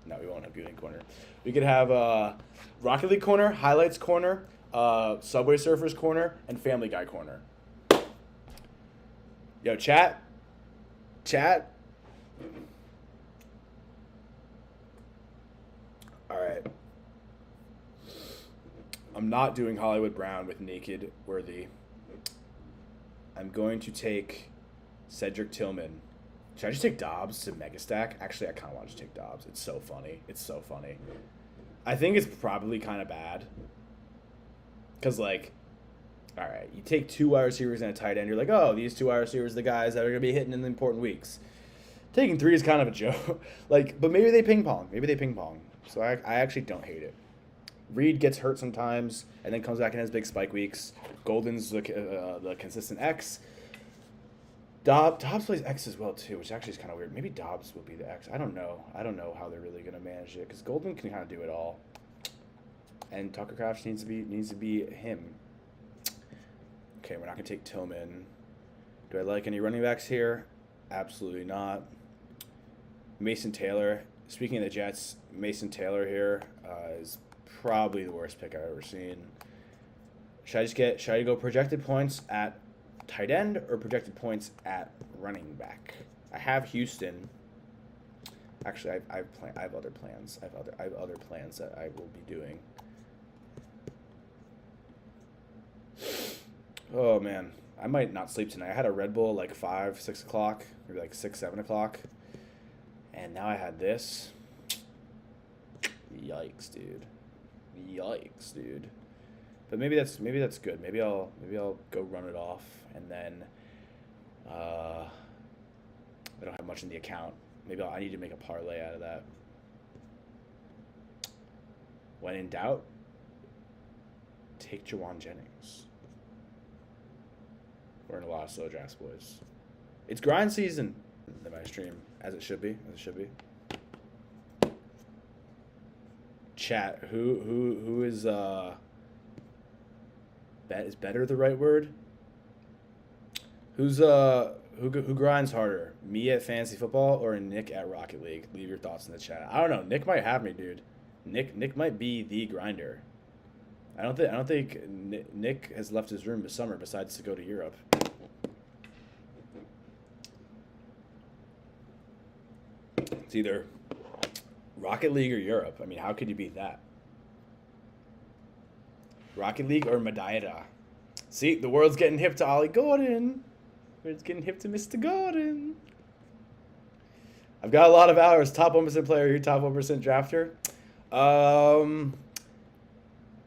No, we won't have Gooning corner. We could have Rocket League corner, Highlights corner, Subway Surfers corner, and Family Guy corner. Yo, chat. All right. I'm not doing Hollywood Brown with Naked Worthy. I'm going to take Cedric Tillman. Should I just take Dobbs to Mega Stack? Actually, I kind of want to take Dobbs. It's so funny. I think it's probably kind of bad. Because, like, all right, you take 2 wide receivers and a tight end. You're like, oh, these 2 wide receivers are the guys that are going to be hitting in the important weeks. Taking 3 is kind of a joke. Like, but maybe they ping pong. So I actually don't hate it. Reed gets hurt sometimes and then comes back and has big spike weeks. Golden's the consistent X. Dobbs plays X as well too, which actually is kind of weird. Maybe Dobbs will be the X. I don't know how they're really gonna manage it because Golden can kind of do it all, and Tucker Kraft needs to be him. Okay, we're not gonna take Tillman. Do I like any running backs here? Absolutely not. Mason Taylor. Speaking of the Jets, Mason Taylor here is probably the worst pick I've ever seen. Should I go projected points at tight end or projected points at running back? I have Houston. Actually, I have other plans. I have other plans that I will be doing. Oh man, I might not sleep tonight. I had a Red Bull like 5, 6 o'clock, maybe like 6, 7 o'clock, and now I had this. Yikes, dude. But maybe that's good. Maybe I'll go run it off, and then I don't have much in the account. Maybe I need to make a parlay out of that. When in doubt, take Jawan Jennings. We're in a lot of slow drafts, boys. It's grind season in my stream, as it should be. Chat, who is is better the right word? Who grinds harder? Me at fantasy football or Nick at Rocket League? Leave your thoughts in the chat. I don't know. Nick might have me, dude. Nick might be the grinder. I don't think Nick has left his room this summer besides to go to Europe. It's either Rocket League or Europe. I mean, how could you beat that? Rocket League or Madeira? See, the world's getting hip to Ollie Gordon. It's getting hip to Mr. Gordon. I've got a lot of hours. Top 1% player here, top 1% drafter.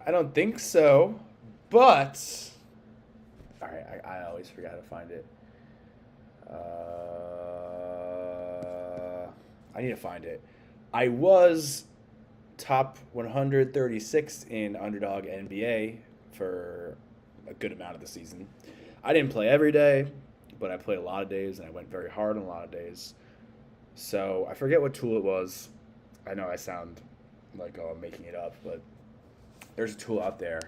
I don't think so, but all right, I always forgot to find it. I need to find it. I was top 136 in Underdog NBA for a good amount of the season. I didn't play every day, but I played a lot of days, and I went very hard on a lot of days. So I forget what tool it was. I know I sound like I'm making it up, but there's a tool out there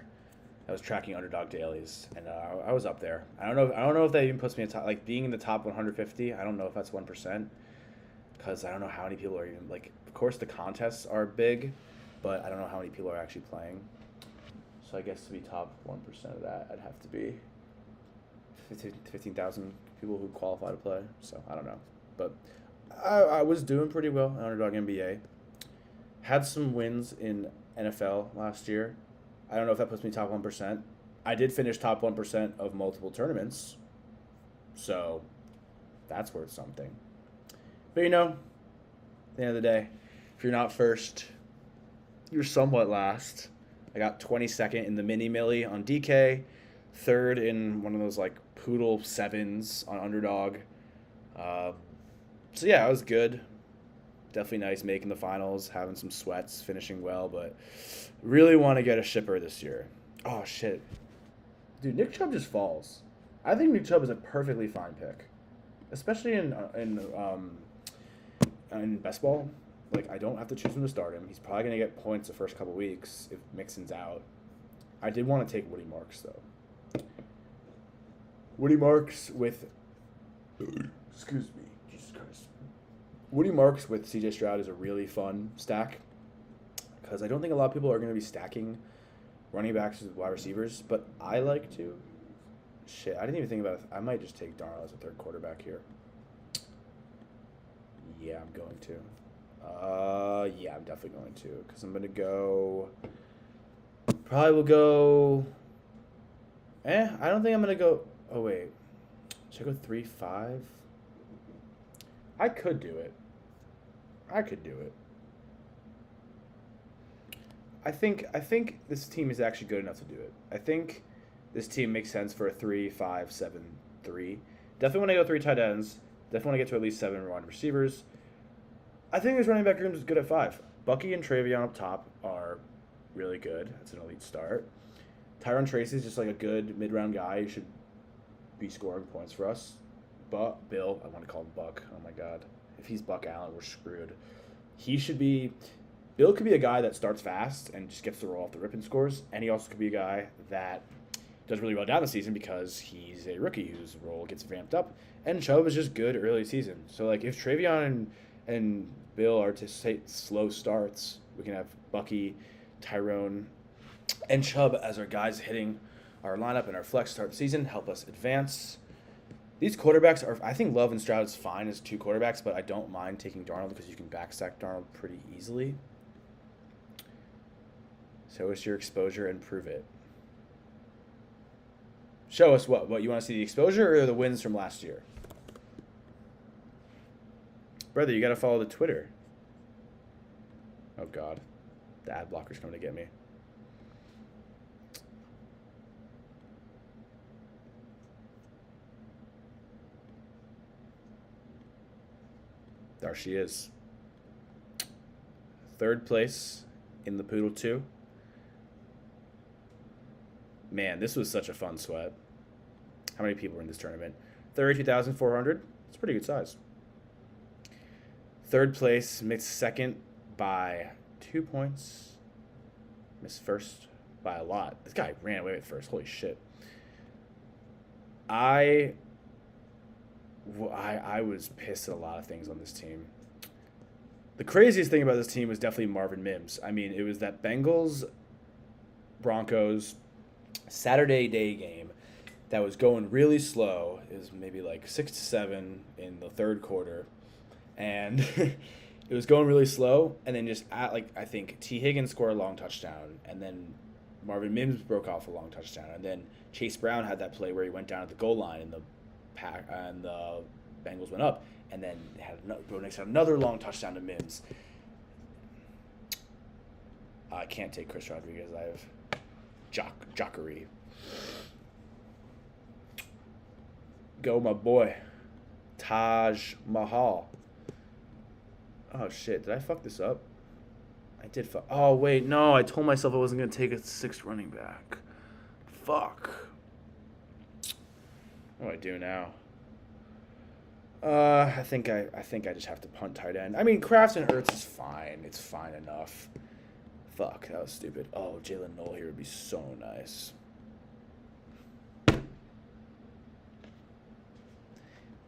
that was tracking Underdog dailies, and I was up there. I don't know if that even puts me in top, like being in the top 150. I don't know if that's 1%, because I don't know how many people are even like. Of course, the contests are big, but I don't know how many people are actually playing. So I guess to be top 1% of that, I'd have to be 15,000 people who qualify to play. So I don't know, but I was doing pretty well in Underdog NBA. Had some wins in NFL last year. I don't know if that puts me top 1%. I did finish top 1% of multiple tournaments, so that's worth something. But at the end of the day, if you're not first, you're somewhat last. I got 22nd in the mini milli on DK, third in one of those like poodle 7s on Underdog. So yeah, I was good. Definitely nice making the finals, having some sweats, finishing well, but really want to get a shipper this year. Oh shit. Dude, Nick Chubb just falls. I think Nick Chubb is a perfectly fine pick, especially in best ball. Like, I don't have to choose him to start him. He's probably gonna get points the first couple weeks if Mixon's out. I did want to take Woody Marks though. Woody Marks with, excuse me, Jesus Christ. Woody Marks with C.J. Stroud is a really fun stack because I don't think a lot of people are going to be stacking running backs with wide receivers, but I like to. Shit, I didn't even think about it. I might just take Darnold as a third quarterback here. Yeah, I'm going to. Yeah, I'm definitely going to because I'm going to go. Probably will go. I don't think I'm going to go. Oh, wait. Should I go 3-5? I could do it. I think this team is actually good enough to do it. I think this team makes sense for a 3-5-7-3. Definitely want to go 3 tight ends. Definitely want to get to at least 7 wide receivers. I think this running back room is good at 5. Bucky and Travion up top are really good. That's an elite start. Tyron Tracy is just like a good mid-round guy who should be scoring points for us. But Bill, I want to call him Buck. Oh my God. If he's Buck Allen, we're screwed. Bill could be a guy that starts fast and just gets the roll off the rip and scores. And he also could be a guy that does really well down the season because he's a rookie whose role gets vamped up. And Chubb is just good early season. So, like, if Travion and Bill are to say slow starts, we can have Bucky, Tyrone, and Chubb as our guys hitting our lineup and our flex start the season, help us advance. These quarterbacks are, I think Love and Stroud is fine as 2 quarterbacks, but I don't mind taking Darnold because you can backstack Darnold pretty easily. Show us your exposure and prove it. Show us what? What, you want to see the exposure or the wins from last year? Brother, you got to follow the Twitter. Oh, God. The ad blocker's coming to get me. There she is. 3rd place in the Poodle 2. Man, this was such a fun sweat. How many people were in this tournament? 32,400. It's a pretty good size. 3rd place, missed 2nd by 2 points. Missed 1st by a lot. This guy ran away with 1st. Holy shit. I was pissed at a lot of things on this team. The craziest thing about this team was definitely Marvin Mims. I mean, it was that Bengals-Broncos Saturday day game that was going really slow. It was maybe like 6-7 in the 3rd quarter. And it was going really slow. And then just I think T. Higgins scored a long touchdown. And then Marvin Mims broke off a long touchdown. And then Chase Brown had that play where he went down at the goal line and the Bengals went up, and then Bo Nix had another long touchdown to Mims. I can't take Chris Rodriguez. I have Jockery. Go, my boy. Taj Mahal. Oh, shit. Did I fuck this up? I did fuck. Oh, wait. No, I told myself I wasn't going to take a 6th running back. Fuck. What do I do now? I think I just have to punt tight end. I mean, Crafts and Ertz is fine. It's fine enough. Fuck, that was stupid. Oh, Jalen Noel here would be so nice.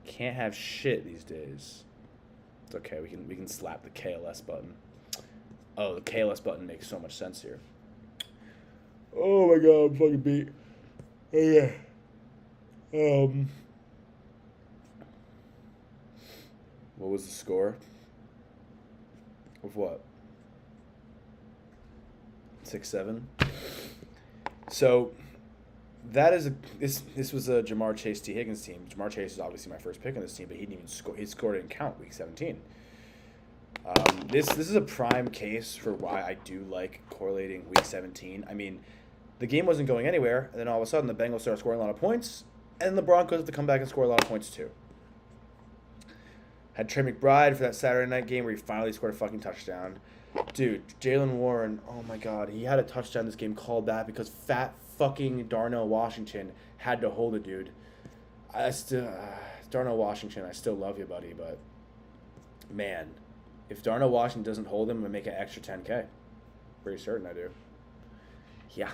Can't have shit these days. It's okay. We can slap the KLS button. Oh, the KLS button makes so much sense here. Oh my God, I'm fucking beat. Oh yeah. What was the score? Of what? 6-7. So that is this was a Jamar Chase T. Higgins team. Jamar Chase is obviously my first pick on this team, but he didn't even score. His score didn't count week 17. This is a prime case for why I do like correlating week 17. I mean, the game wasn't going anywhere, and then all of a sudden the Bengals started scoring a lot of points, and the Broncos have to come back and score a lot of points too. Had Trey McBride for that Saturday night game where he finally scored a fucking touchdown. Dude, Jalen Warren, oh my God, he had a touchdown this game called back because fat fucking Darnell Washington had to hold it, dude. I still, Darnell Washington, I still love you, buddy, but man, if Darnell Washington doesn't hold him, I'm gonna make an extra 10K. Pretty certain I do. Yeah.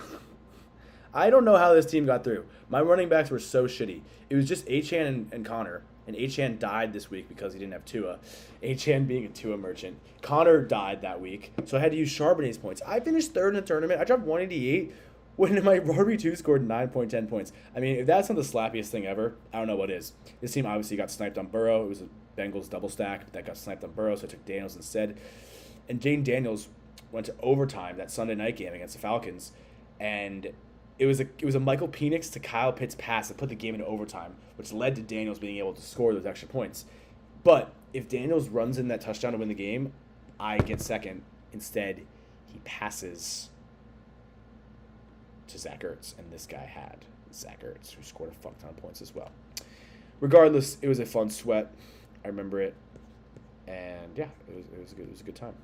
I don't know how this team got through. My running backs were so shitty. It was just Achane and Connor. And Achane died this week because he didn't have Tua. Achane being a Tua merchant. Connor died that week, so I had to use Charbonnet's points. I finished third in the tournament. I dropped 188 when my RB2 scored 9.10 points. I mean, if that's not the slappiest thing ever, I don't know what is. This team obviously got sniped on Burrow. It was a Bengals double stack that got sniped on Burrow, so I took Daniels instead. And Jane Daniels went to overtime that Sunday night game against the Falcons, and it was a Michael Penix to Kyle Pitts pass that put the game into overtime, which led to Daniels being able to score those extra points. But if Daniels runs in that touchdown to win the game, I get second. Instead, he passes to Zach Ertz, and this guy had Zach Ertz, who scored a fuck ton of points as well. Regardless, it was a fun sweat. I remember it, and yeah, it was a good time.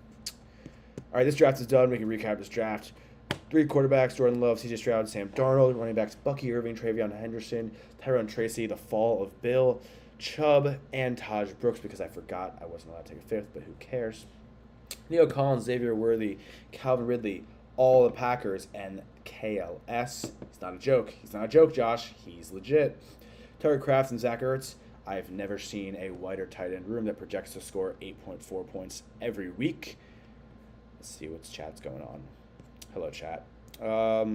All right, this draft is done. We can recap this draft. 3 quarterbacks: Jordan Love, C.J. Stroud, Sam Darnold. Running backs: Bucky Irving, Travion Henderson, Tyrone Tracy, the fall of Bill, Chubb, and Taj Brooks, because I forgot I wasn't allowed to take a 5th, but who cares? Leo Collins, Xavier Worthy, Calvin Ridley, all the Packers, and KLS. He's not a joke. He's not a joke, Josh. He's legit. Tucker Kraft and Zach Ertz. I've never seen a wider tight end room that projects to score 8.4 points every week. Let's see what's chat's going on. Hello, chat. I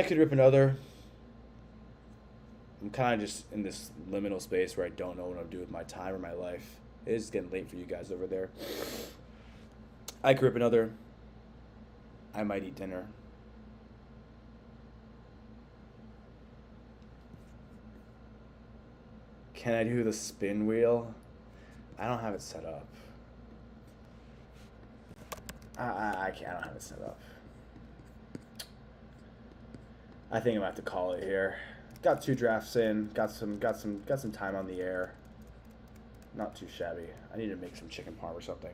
could rip another. I'm kind of just in this liminal space where I don't know what I'm doing with my time or my life. It is getting late for you guys over there. I could rip another. I might eat dinner. Can I do the spin wheel? I don't have it set up. I don't have it set up. I think I'm gonna have to call it here. Got 2 drafts in. Got some time on the air. Not too shabby. I need to make some chicken parm or something.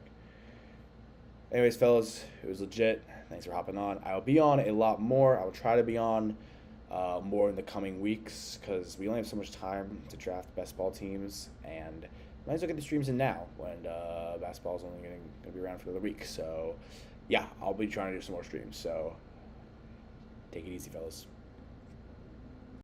Anyways, fellas, it was legit. Thanks for hopping on. I'll be on a lot more. I will try to be on more in the coming weeks because we only have so much time to draft best ball teams, and might as well get the streams in now when basketball is only going to be around for another week. So, yeah, I'll be trying to do some more streams. So, take it easy, fellas.